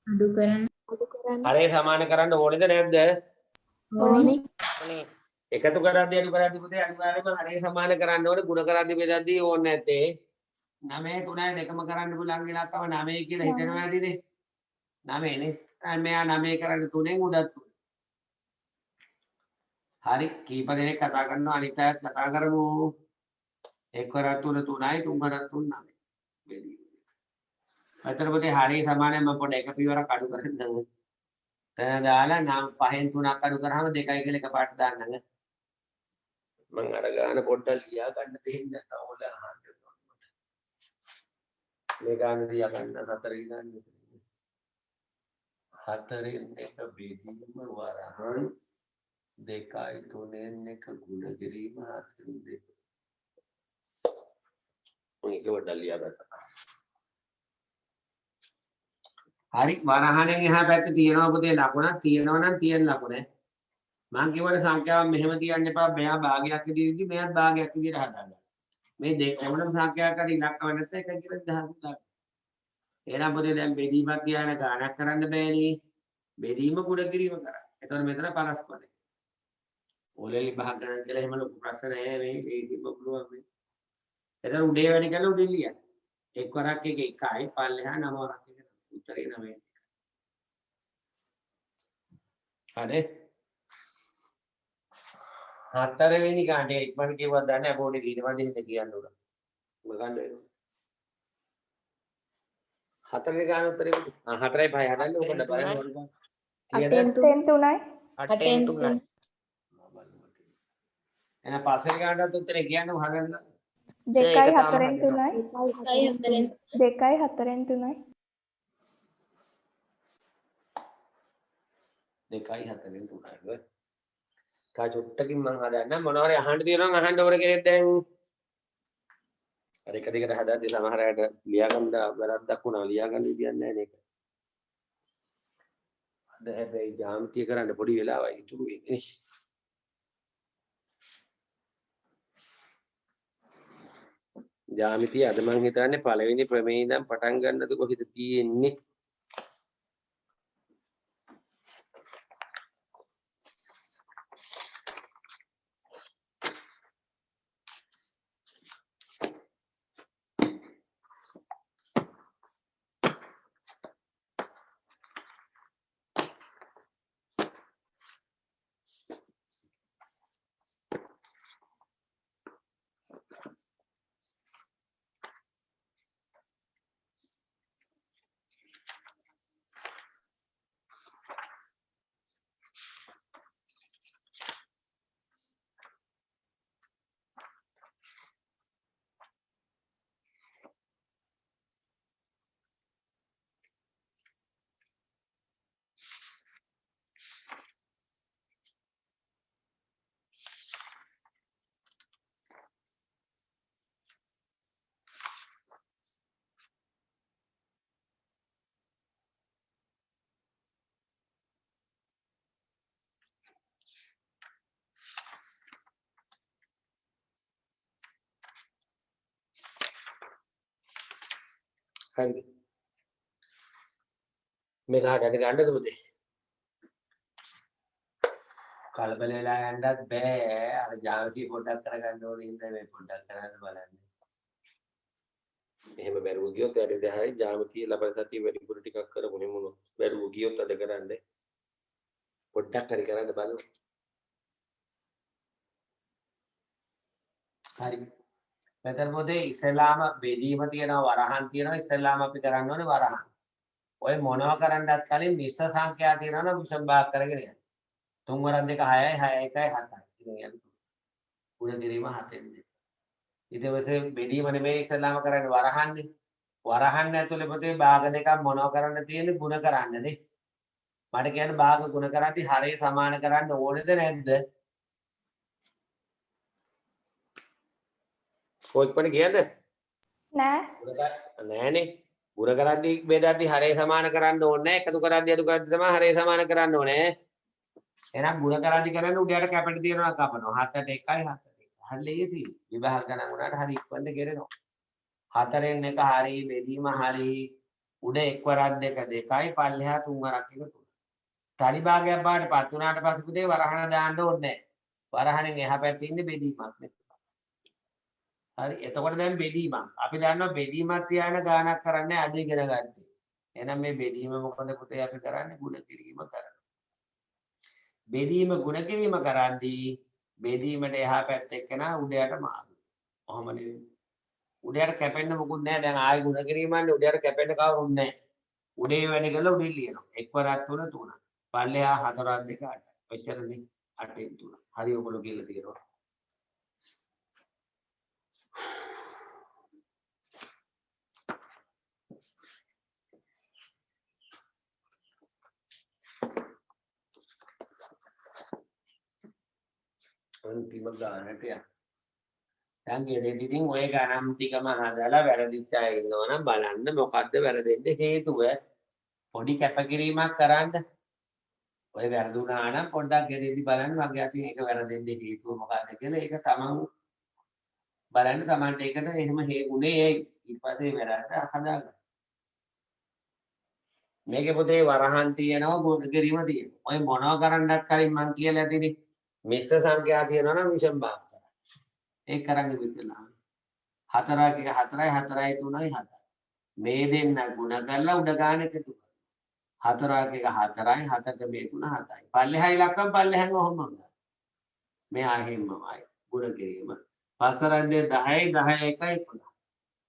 අඩු කරන්න හරය සමාන කරන්න ඕනේද නැද්ද ඕනේ. එකතු කරද්දී අඩු කරද්දී පුතේ අනිවාර්යයෙන්ම හරය සමාන කරන්න ඕනේ ගුණ කරද්දී බෙදද්දී ඕනේ නැත්තේ 9 3යි දෙකම කරන්න පුළුවන් ඉලක්කම 9 කියලා හිතනවා ඇතිනේ 9නේ. මෙයා 9 කරන්නේ 3න් උඩත් 3. හරි කීප දෙනෙක් කතා කරනවා අනිත් අයත් කතා කරමු. 1 වරක් 3 3යි 3 වරක් 3 9. අතන පොතේ හරිය සමානයි මම පොඩ එක පියවරක් අඩු කරන්න. තන දාලා නම් 5න් 3ක් අඩු කරාම 2යි කියලා එකපාරට දාන්නම්. මම අර ගාන පොඩ්ඩක් ලියා ගන්න තියෙන නැත්නම් ඔයාලා අහන්න ඕන මට. මේ ගාන ලියා ගන්න 4 ගාන. 4න් එක බෙදීම වරහන් 2යි 3න් එක ගුණ කිරීම 4න් 2. මේක පොඩ්ඩක් ලියා ගන්න. හරි වරහණෙන් එහා පැත්තේ තියෙනවා පුතේ ලකුණක් තියෙනවා නම් තියෙන ලකුණ. මම කියවන සංඛ්‍යාවක් මෙහෙම තියන්න එපා. මෙයා භාගයක් විදිහට මෙයාත් භාගයක් විදිහට හදාගන්න. මේ දෙක ඕනම සංඛ්‍යාවකට ඉලක්ක වෙනස එක කියලා 10 දාන්න. එහෙනම් පුතේ දැන් බෙදීමක් තියාන ගාණක් කරන්න බෑනේ. බෙදීම කුඩ කිරීම කරා. එතකොට මෙතන පරස්පරයි. ඕලෙලි භාග ගණන් කියලා එහෙම ලොකු ප්‍රශ්න නෑ මේ ඒකම පුළුවන් මේ. එතන උඩේ වැඩි කරලා උඩින් ලියන්න. එක් වරක් එක එකයි පල්ලෙහා 9 වරක් එක උත්තරේ 9. හරි 4 වෙනි කාණ්ඩේ ඉක්මනට කිව්වත් දන්නේ නැහැ පොඩි ඊට පස්සේ හිත කියන්න උන. ඔබ ගන්න වෙනවා. 4 වෙනි කාණ්ඩ උත්තරේ 4යි 5යි හදන්න ඔබ බලන්න ඕන. 8න් 3යි 8න් 3යි. එහෙනම් 5 වෙනි කාණ්ඩත් උත්තරේ කියන්න හදන්න. 2යි ඒක තාම 4න් 3යි 2යි 4න් 3යි 2යි 4න් 3යි. තා චුට්ටකින් මං හදන්න මොනවා හරි අහන්න තියෙනවා නම් අහන්න ඕන කෙනෙක් දැන්. අර එක දිගට හදාද්දි සමහර අයට ලියා ගන්න වැරද්දක් වුණා. ලියා ගන්න විදියක් නැහැ නේද? අද හැබැයි ජාම්තිය කරන්න පොඩි වෙලාවයි ඉතුරු වෙන්නේ. ජාමිතිය අද මං හිතන්නේ පළවෙනි ප්‍රමේය ඉඳන් පටන් ගන්නද කොහෙද තියෙන්නේ? හරිද? මේක හදන්න ගන්නද පුතේ? කලබල වෙලා යන්නත් බෑ. අර ජාමිතිය පොඩ්ඩක් කරගන්න ඕනේ ඉඳන් මේ පොඩ්ඩක් කරන්න බලන්න. එහෙම බැරුව ගියොත් ඇරෙද හරි ජාමිතිය ලබන සතිය වැඩිපුර ටිකක් කරමු නෙමුණොත්. බැරුව ගියොත් අද කරන්නේ. පොඩ්ඩක් හරි කරන්න බලමු. හරි. මෙතන පොතේ ඉස්සෙල්ලාම බෙදීම තියෙනවා වරහන් තියෙනවා ඉස්සෙල්ලාම අපි කරන්න ඕනේ වරහන්. ඔය මොනවා කරන්නත් කලින් මිශ්‍ර සංඛ්‍යා තියෙනවා නම් විෂම භාග කරගෙන යන්න. 3 වරක් 2 6යි 6 1යි 7යි. ඉතින් යන්න. ගුණ කිරීම 7ෙන් 2. ඊට පස්සේ බෙදීම නෙමෙයි ඉස්සෙල්ලාම කරන්නේ වරහන්නේ. වරහන් ඇතුලේ පොතේ භාග දෙකක් මොනවා කරන්න තියෙන්නේ ගුණ කරන්නනේ. මට කියන්නේ භාග ගුණ කරද්දී හරය සමාන කරන්න ඕනේද නැද්ද? කොයික්පණ කියන්නේ? නෑනේ. ගුණ කරද්දී බෙදද්දී හරය සමාන කරන්න ඕනේ නැහැ. එකතු කරද්දී අඩු කරද්දී තමයි හරය සමාන කරන්න ඕනේ. එහෙනම් ගුණ කරද්දී කරන්නේ උඩයට කැපිට තියනවා කපනවා. 7ට 1යි 7ට 1. හරි ලේසි. විභාග ගණන් උනාට හරි ඉක්මනට ගෙරෙනවා. 4න් 1 හරි බෙදීම හරි උඩ 1 වරක් 2 2යි පල්ලෙහා 3 වරක් 1 3. තනි භාගයක් බාටපත් උනාට පස්සේ පුතේ වරහන දාන්න ඕනේ නැහැ. වරහනෙන් එහා පැත්තේ ඉන්නේ බෙදීමක් නේ. හරි එතකොට දැන් බෙදීමක්. අපි දන්නවා බෙදීමක් තියාන ගානක් කරන්නේ අද ඉගෙන ගත්තේ. එහෙනම් මේ බෙදීම මොකද පුතේ අපි කරන්නේ ಗುಣ කිරීම කරනවා. බෙදීම ಗುಣ කිරීම කරද්දී බෙදීමට එහා පැත්තේ එක්කන උඩයට මාරු. ඔහොම නෙවෙයි. උඩයට කැපෙන්න මොකුත් නැහැ. දැන් ආයෙ ಗುಣ කිරීමන්නේ උඩයට කැපෙන්න කවුරුත් නැහැ. උඩේ වැඩ කළා උඩින් ලියනවා. එක්වරක් 3 3. පල්ලෙහා 4ක් 2 8. ඔච්චරනේ 8න් 3. හරි ඔයගොල්ලෝ කියලා තියෙනවා. අන්තිම ගානට යන්න. දැන් ගෙදෙද්දි ඉතින් ඔය ගණන් ටිකම හදලා වැරදිච්ච අය ඉන්නවනම් බලන්න මොකද්ද වැරදෙන්න හේතුව. පොඩි කැපකිරීමක් කරන්න. ඔය වැරදුනා නම් පොඩ්ඩක් ගෙදෙද්දි බලන්න මගේ අතින් ඒක වැරදෙන්න හේතුව මොකද්ද කියලා ඒක තමන් බලන්න තමන්ට ඒකට එහෙම හේතුනේ ඇයි ඊට පස්සේ වැරද්ද හදාගන්න. මේකේ පොතේ වරහන් තියෙනවා ගුණ කිරීම තියෙනවා. ඔය මොනවා කරන්නත් කලින් මම කියලා ඇතිනේ. මිශ්‍ර සංඛ්‍යා තියෙනවා නම් විෂම භාග කරන්න. ඒක කරන් ඉස්සෙල්ලා 4ක් එක 4යි 4යි 3යි 7යි. මේ දෙන්න ගුණ කරලා උඩ ගන්න එකතු කරනවා. 4ක් එක 4යි 7ක මේ 3 7යි. පල්ලෙහා ඉලක්කම් පල්ලෙහාම ඔහොම ගන්න. මේ ආහෙම්මමයි ගුණ කිරීම. 5 රද්දේ 10යි 10 1යි 11.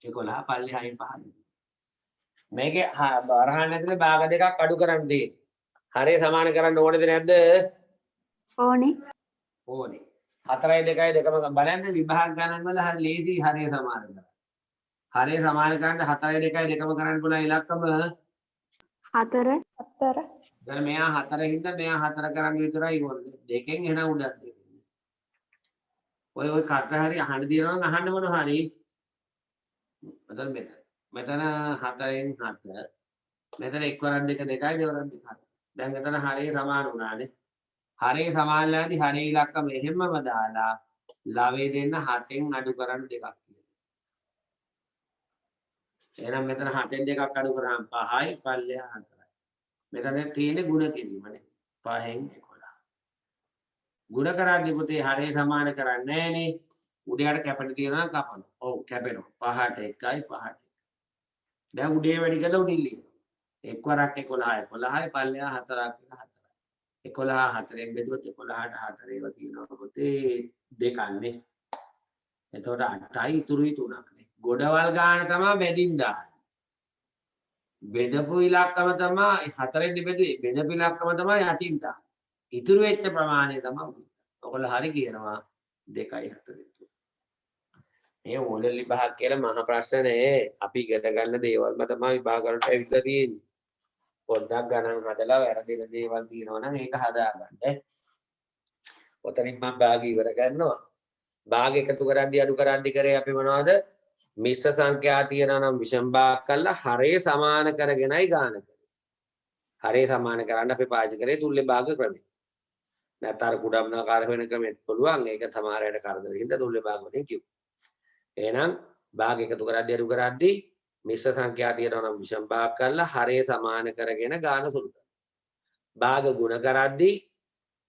11 පල්ලෙහායි 5යි. මේකේ වරහන් ඇතුලේ භාග දෙකක් අඩු කරන්න තියෙන්නේ. හරිය සමාන කරන්න ඕනේද නැද්ද? ඕනේ. ඕනේ. 4යි 2යි දෙකම බලන්න විභාග ගණන් වල හරි ලේසි හරිය සමාන කරන්න. හරිය සමාන කරන්න 4යි 2යි දෙකම කරන්න පුළුවන් ඉලක්කම 4 දැන් මෙයා 4 හින්දා මෙයා 4 කරන්න විතරයි ඕනේ. දෙකෙන් එන උඩක් දෙන්නේ. ඔය කට හරි අහන්න දිනනවා නම් අහන්න මොන හරි. මෙතන 4න් 7. මෙතන එක්වරක් 2 2යි දෙවරක් 2 7. දැන් එතන හරිය සමාන වුණානේ. හරිය සමානලාදී හරිය ඉලක්කම එහෙමම දාලා ලවේ දෙන්න 7න් අඩු කරන්න දෙකක් තියෙනවා. එහෙනම් මෙතන 7න් දෙකක් අඩු කරාම 5යි පල්ලෙහා 4යි. මෙතන තියෙන්නේ ಗುಣ කිරීමනේ. 5න් 11. ಗುಣ කරද්දී පුතේ හරිය සමාන කරන්නේ නැහනේ. උඩයට කැපෙන්න තියෙනවා කපන. ඔව් කැපෙනවා. 5ට 1යි 5ට. දැන් උඩේ වැඩි කරලා උඩින් ලියනවා. එක්වරක් 11යි 11යි පල්ලෙහා 4ක් 4යි. 11 4ෙන් බෙදුවොත් 11ට 4 ඒවා තියෙනවා පුතේ දෙකන්නේ. එතකොට 8යි ඉතුරුයි 3ක්නේ. ගොඩවල් ගාන තමයි බෙදින් දාන්නේ. බෙදපු ඉලක්කම තමයි 4ෙන් බෙදුවේ. බෙදපු ඉලක්කම තමයි 8න් දාන්නේ. ඉතුරු වෙච්ච ප්‍රමාණය තමයි. ඔයගොල්ලෝ හරි කියනවා 2යි 4. මේ ඕලෙල් විභාග කියලා මහා ප්‍රශ්නේ අපි ඉගෙන ගන්න දේවල්ම තමයි විභාග වලට ඇවිල්ලා තියෙන්නේ. පොඩ්ඩක් ගණන් හදලා වැරදින දේවල් තියෙනවා නම් ඒක හදාගන්න. ඔතනින් මම භාග ඉවර කරනවා. භාග එකතු කරද්දී අඩු කරද්දී කරේ අපි මොනවද? මිශ්‍ර සංඛ්‍යා තියෙනවා නම් විෂම භාග කරලා හරේ සමාන කරගෙනයි ගාන කරේ. හරේ සමාන කරන්න අපි පාවිච්චි කරේ තුල්‍ය භාග ක්‍රමය. නැත්නම් අර කුඩම්නාකාර වෙන ක්‍රමෙත් පුළුවන්. ඒක තමාරයට කරදරින්ද තුල්‍ය භාග වලින් කිව්වා. එහෙනම් භාග එකතු කරද්දී අඩු කරද්දී මිශ්‍ර සංඛ්‍යා තියෙනවා නම් විෂම භාග කරලා හරේ සමාන කරගෙන ගාන සුළු කරනවා. භාග ගුණ කරද්දී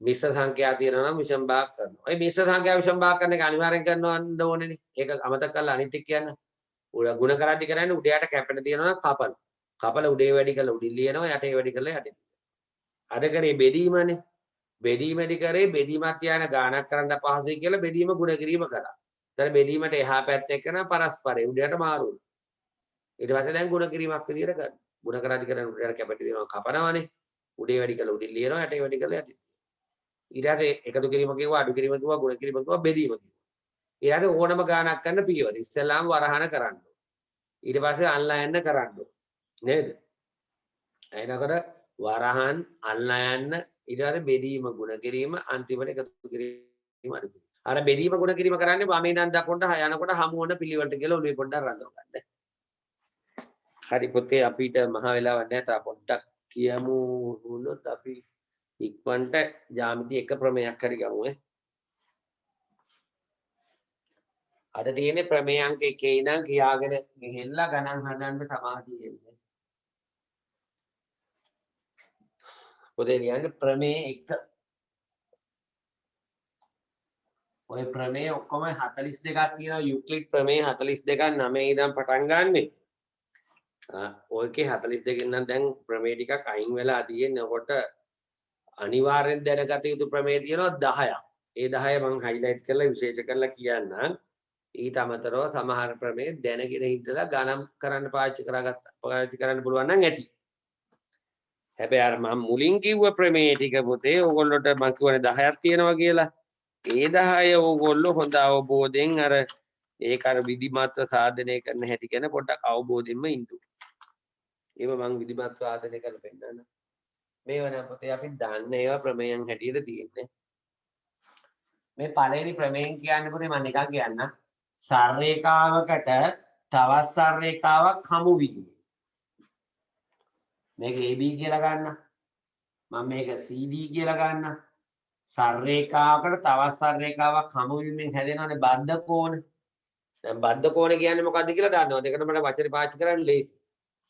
මිශ්‍ර සංඛ්‍යා තියෙනවා නම් විෂම භාග කරනවා. ඔය මිශ්‍ර සංඛ්‍යා විෂම භාග කරන එක අනිවාර්යෙන් කරනවන්න ඕනේනේ. ඒක අමතක කරලා අනිත් එක කියන්න. උඩ ගුණ කරද්දී කරන්නේ උඩයට කැපෙන තියෙනවා නම් කපන. කපල උඩේ වැඩි කරලා උඩින් ලියනවා යටේ වැඩි කරලා යටින්. අද කරේ බෙදීමනේ. බෙදීමේදී කරේ බෙදීමක් තියාන ගාණක් කරන්න පහසුයි කියලා බෙදීම ගුණ කිරීම කරා. දැන් බෙදීමට එහා පැත්තේ කරන පරස්පරේ උඩයට මාරු වෙනවා. ඊට පස්සේ දැන් ගුණ කිරීමක් විදියට කරනවා. ගුණ කරද්දී කරන උඩයට කැපෙට තියෙනවා කපනවානේ. උඩේ වැඩි කරලා උඩින් ලියනවා යටේ වැඩි කරලා යටින්. ඊට පස්සේ එකතු කිරීම කිව්වා අඩු කිරීම කිව්වා ගුණ කිරීම කිව්වා බෙදීම කිව්වා. ඊට පස්සේ ඕනම ගාණක් කරන්න පියවර. ඉස්සෙල්ලාම වරහන කරන්න. ඊට පස්සේ අන්ලයන්න කරන්න. නේද? එනකොට වරහන් අන්ලයන්න ඊට පස්සේ බෙදීම ගුණ කිරීම අන්තිමට එකතු කිරීම අඩු කිරීම. අර බෙදීම ගුණ කිරීම කරන්නේ වමේ ඉඳන් දකුණට යනකොට හමු වෙන පිළිවෙලට කියලා ඔළුවේ පොඩ්ඩක් රඳව ගන්න. හරි පුතේ අපිට මහ වෙලාවක් නැහැ. තා පොඩ්ඩක් කියමු වුණොත් අපි ඉක්මනට ජ්‍යාමිති එක ප්‍රමේයක් හරි ගමු ඈ. අද තියෙන්නේ ප්‍රමේය අංක 1 ඉඳන් කියාගෙන ගිහිල්ලා ගණන් හදන්න සමාධිය එන්නේ. පොතේ ලියන්නේ ප්‍රමේය 1. ඔය ප්‍රමේය ඔක්කොම 42ක් තියෙනවා. යුක්ලිඩ් ප්‍රමේය 42ක් 9 ඉඳන් පටන් ගන්නෙ. ඔයකේ 42 නම් දැන් ප්‍රමේය ටිකක් අයින් වෙලා තියෙනකොට අනිවාර්යෙන් දැනගත යුතු ප්‍රමේය තියෙනවා 10ක්. ඒ 10 මම highlight කරලා විශේෂ කරලා කියන්නම්. ඊට අමතරව සමහර ප්‍රමේය දැනගෙන හිටලා ගණන් කරන්න පාවිච්චි කරන්න පුළුවන් නම් ඇති. හැබැයි අර මම මුලින් කිව්ව ප්‍රමේය ටික පුතේ ඕගොල්ලොන්ට මම කියවනේ 10ක් තියෙනවා කියලා. ඒ 10 ඕගොල්ලෝ හොඳ අවබෝධයෙන් අර ඒක අර විධිමත්ව සාධනය කරන හැටි ගැන පොඩ්ඩක් අවබෝධයෙන්ම ඉන්න. ඒව මම විධිමත්ව සාධනය කරලා පෙන්නන්න. මේව නම් පුතේ අපි දන්න ඒවා ප්‍රමේයන් හැටියට තියෙන්නේ. මේ පළවෙනි ප්‍රමේයන් කියන්නේ පුතේ මම නිකන් කියන්න. සරලරේඛාවකට තවත් සරලරේඛාවක් හමු වීම. මේක AB කියලා ගන්න. මම මේක CD කියලා ගන්න. සරලරේඛාවකට තවත් සරලරේඛාවක් හමු වීමෙන් හැදෙනවනේ බද්ධ කෝණ. දැන් බද්ධ කෝණ කියන්නේ මොකද්ද කියලා දන්නවද? ඒකට මට වචනේ පාවිච්චි කරන්න ලේසි.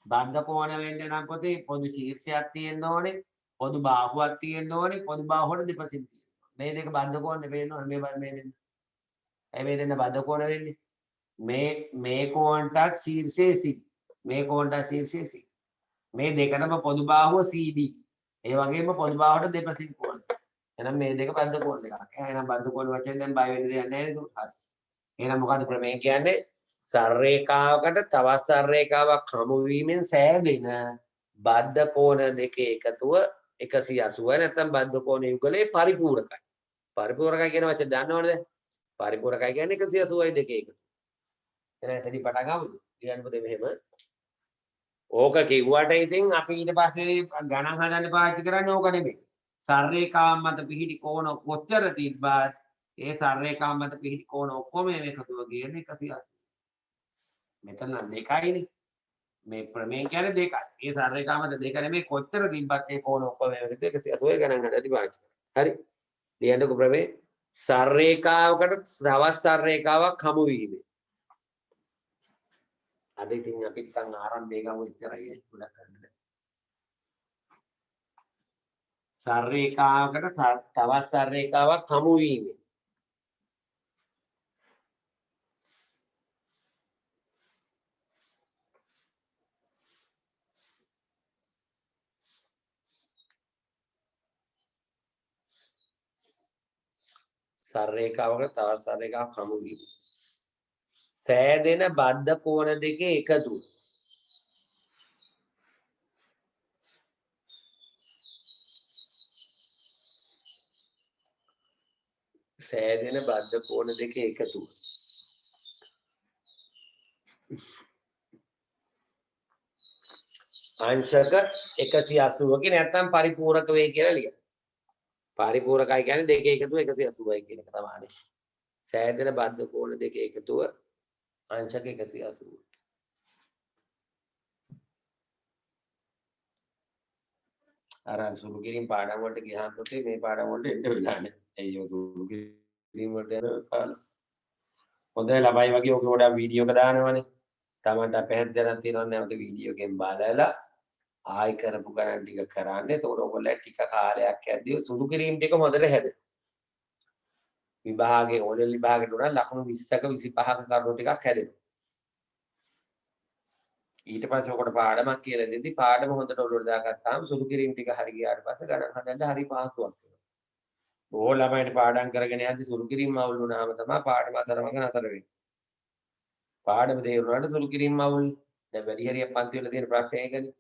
බද්ධ කෝණ වෙන්න නම් පොතේ පොදු ශීර්ෂයක් තියෙන්න ඕනේ, පොදු බාහුවක් තියෙන්න ඕනේ, පොදු බාහුවට දෙපසින් තියෙන්න. මේ දෙක බද්ධ කෝණ නෙවෙයි මේ බලන්න මේ දෙන්න. මේ දෙන්න බද්ධ කෝණ වෙන්නේ. මේ කෝණටත් ශීර්ෂයේ C. මේ කෝණටත් ශීර්ෂයේ C. මේ දෙකටම පොදු බාහුව CD. ඒ වගේම පොදු බාහුවට දෙපසින් කෝණ. එහෙනම් මේ දෙක බද්ධ කෝණ දෙකක්. එහෙනම් බද්ධ කෝණ වචෙන් දැන් බය වෙන්න දෙයක් නැහැ නේද? හරි. එහෙනම් මොකද්ද ප්‍රමේය කියන්නේ? සරලරේඛාවකට තවත් සරලරේඛාවක් හමු වීමෙන් සෑදෙන බද්ධ කෝණ දෙකේ එකතුව 180 නැත්නම් බද්ධ කෝණ යුගලේ පරිපූර්ණකයි. පරිපූර්ණකයි කියන වචනේ දන්නවනේද? පරිපූර්ණකයි කියන්නේ 180යි දෙකේ එකතු. එහෙනම් එතනින් පටන් ගමුද? කියන්න පුතේ මෙහෙම. ඕක කිව්වට ඉතින් අපි ඊට පස්සේ ගණන් හදන්න පාවිච්චි කරන්නේ ඕක නෙමෙයි. සරලරේඛාව මත පිහිටි කෝණ කොච්චර තිබ්බත් ඒ සරලරේඛාව මත පිහිටි කෝණ ඔක්කොම එකතුව කියන්නේ 180. මෙතන නම් දෙකයිනේ. මේ ප්‍රමේය කියන්නේ දෙකයි. ඒ සරලරේඛාව මත දෙක නෙමෙයි කොච්චර තිබ්බත් ඒ කෝණ ඔක්කොම එකතු 180 ගණන් හදලා පාවිච්චි කරනවා. හරි. ලියන්නකො ප්‍රමේය. සරලරේඛාවකට තවත් සරලරේඛාවක් හමු වීම. අද ඉතින් අපි නිකන් ආරම්භය ගමු ඉතරයි ගොඩක් කරන්න. සරලරේඛාවකට තවත් සරලරේඛාවක් හමු වීම. සරලරේඛාවකට තවත් සරලරේඛාවක් හමු වීම. සෑදෙන බද්ධ කෝණ දෙකේ එකතුව. සෑදෙන බද්ධ කෝණ දෙකේ එකතුව. අංශක 180ක නැත්නම් පරිපූර්ණක වේ කියලා ලියන්න. පරිපූර්ණකයි කියන්නේ දෙකේ එකතුව 180යි කියන එක තමයි. සෑදෙන බද්ධ කෝණ දෙකේ එකතුව අංශක 180. අර සුළු කිරීම පාඩම් වලට ගියාම පුතේ මේ පාඩම් වලට එන්න වෙලා නැහැ. අයියෝ සුළු කිරීම වලට යන කාල. හොඳයි ළමයි වගේ ඔක වඩා වීඩියෝ එක දානවනේ. Tamanට පැහැදිලියක් තියෙනවා නැවත වීඩියෝ එකෙන් බලලා ආයි කරපු ගණන් ටික කරන්න. එතකොට ඔයගොල්ලෝ ටික කාලයක් යද්දී සුළු කිරීම ටික හොඳට හැදෙනවා. විභාගයේ ඕනෙල් විභාගයට උනා ලකුණු 20ක 25ක කරුණු ටිකක් හැදෙනවා. ඊට පස්සේ ඔකට පාඩමක් කියලා දෙද්දි පාඩම හොඳට ඔළුවට දාගත්තාම සුළු කිරීම ටික හරි ගියාට පස්සේ ගණන් හදන්න හරි පහසුවක් වෙනවා. බොහෝ ළමයින්ට පාඩම් කරගෙන යද්දි සුළු කිරීම අවුල් වුණාම තමයි පාඩම අතරමඟ නතර වෙන්නේ. පාඩම තේරුණාට සුළු කිරීම අවුල්. දැන් වැඩි හරියක් පන්ති වල තියෙන ප්‍රශ්නේ ඒකනේ.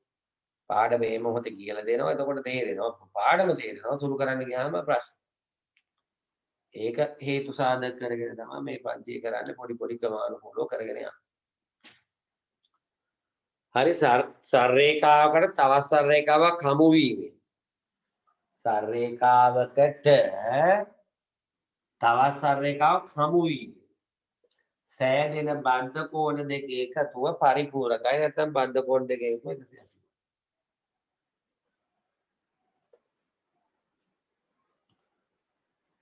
පාඩම මේ මොහොතේ කියලා දෙනවා. එතකොට තේරෙනවා. පාඩම තේරෙනවා. සුළු කරන්න ගියාම ප්‍රශ්න. ඒක හේතු සාධක කරගෙන තමයි මේ පන්තිය කරන්නේ පොඩි පොඩි ක්‍රමානුකූලව කරගෙන යනවා. හරි සරලරේඛාවකට තවත් සරලරේඛාවක් හමු වීම. සරලරේඛාවකට තවත් සරලරේඛාවක් හමු වීම. සෑදෙන බද්ධ කෝණ දෙක එකතුව පරිපූර්ණකයි නැත්නම් බද්ධ කෝණ දෙක එකතුව 180.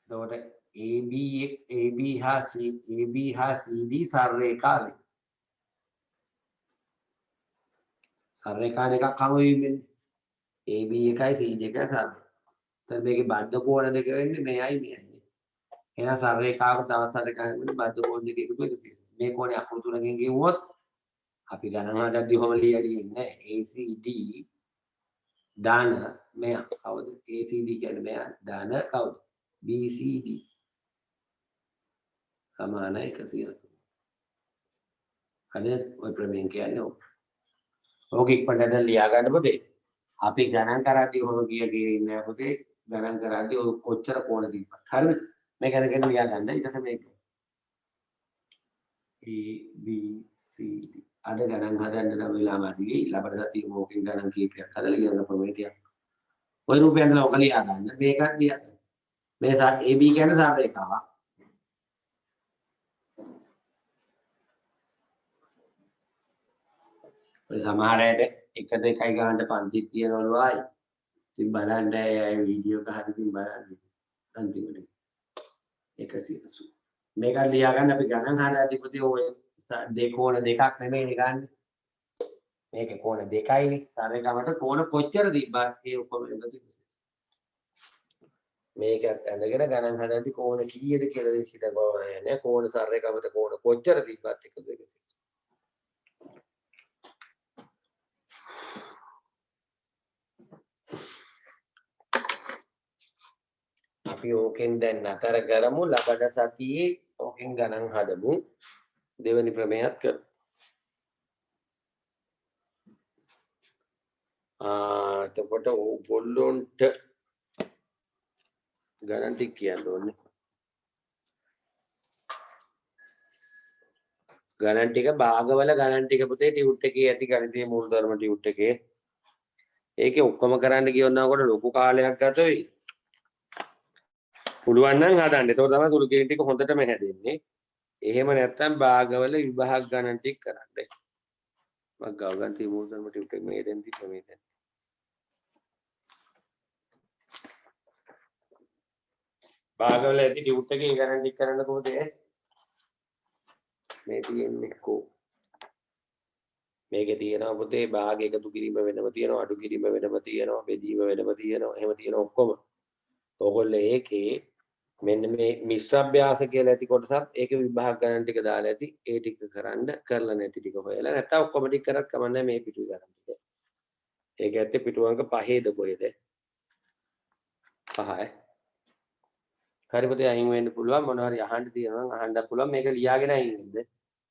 එතකොට AB හා CD සරලරේඛාවයි. සරලරේඛා දෙකක් හමු වීමෙන් AB එකයි CD එකයි සරල. දැන් මේකේ බද්ධ කෝණ දෙක වෙන්නේ මෙයයි මෙයයි. එහෙනම් සරලරේඛාවක තවත් සරලරේඛාවක බද්ධ කෝණ දෙක එකතු 180. මේ කෝණය අකුරු තුනකින් කිව්වොත් අපි ගණන් හදද්දී ඔහොම ලියලා ඉන්නේ ACD දාන මෙයා කවුද ACD කියන්නේ මෙයා දාන කවුද BCD සමාන 180 හරිද ඔය ප්‍රමේය කියන්නේ ඕක ඉක්මනට දැන් ලියා ගන්න පුතේ අපි ගණන් කරද්දී ඔහොම කිය ඉන්නේ පුතේ ගණන් කරද්දී ඔය කොච්චර කෝණ තිබ්බත් හරිද මේක දැන් ලියා ගන්න ඊට පස්සේ මේක A B C D අද ගණන් හදන්න නම් වෙලාව අධිකයි ලබන සතියේ මොකකින් ගණන් කීපයක් හදලා ලියන්න ප්‍රමේයයක් ඔය රූපය ඇඳලා ඔක ලියා ගන්න මේකත් ලියා ගන්න මේ AB කියන්නේ සාපේක්ෂාවක් ඔය සමහර අයට 1 2 ගානට පන්ති තියනවලු ආයි ඉතින් බලන්න අය වීඩියෝ එක හරියකින් බලන්න අන්තිමට 180 මේක ලියා ගන්න අපි ගණන් හදාදී පුතේ ඔය දෙකෝණ දෙකක් නෙමෙයි ගන්න මේක කෝණ දෙකයිනේ සාරේකමට කෝණ කොච්චර තිබ්බත් ඒ ඔක්කොම එකතු මේකත් ඇඳගෙන ගණන් හදද්දි කෝණ කීයද කියලා හිතපුවා නෑ කෝණ සාරේකමට කෝණ කොච්චර තිබ්බත් එකතු 180 අපි ඕකෙන් දැන් නතර කරමු ලබන සතියේ ඕකෙන් ගණන් හදමු දෙවෙනි ප්‍රමේයත් කරමු එතකොට ඕගොල්ලොන්ට ගණන් ටික කියන්න ඕනේ ගණන් ටික භාගවල ගණන් ටික පුතේ ටියුට් එකේ ඇති ගණිතයේ මූලධර්ම ටියුට් එකේ ඒකේ ඔක්කොම කරන්න කියනකොට ලොකු කාලයක් ගත වෙයි පුළුවන් නම් හදන්න. ඒක තමයි සුළු කිරි ටික හොඳටම හැදෙන්නේ. එහෙම නැත්නම් භාගවල විභාග ගණන් ටික කරන්න. මම ගව ගන්න තියෙන මූලධර්ම ටික මේ දැන් තිබ්බ මේ දැන්. භාගවල ඇති ටියුට් එකේ ගණන් ටික කරන්න කොහොමද? මේ තියෙන්නේ කො. මේකේ තියෙනවා පුතේ භාග එකතු කිරීම වෙනම තියෙනවා අඩු කිරීම වෙනම තියෙනවා බෙදීම වෙනම තියෙනවා එහෙම තියෙන ඔක්කොම. ඔයගොල්ලෝ ඒකේ මෙන්න මේ මිශ්‍ර අභ්‍යාස කියලා ඇති කොටසත් ඒකේ විභාග ගණන් ටික දාලා ඇති ඒ ටික කරන්න කරලා නැති ටික හොයලා නැත්නම් ඔක්කොම ටික කරත් කමන්නේ මේ පිටුවේ ගණන් ටික. ඒක ඇත්තේ පිටු අංක 5ද කොහෙද? 5යි. හරි පුතේ අයින් වෙන්න පුළුවන් මොනවා හරි අහන්න තියෙනවා නම් අහන්න පුළුවන් මේක ලියාගෙන අයින් වෙන්න.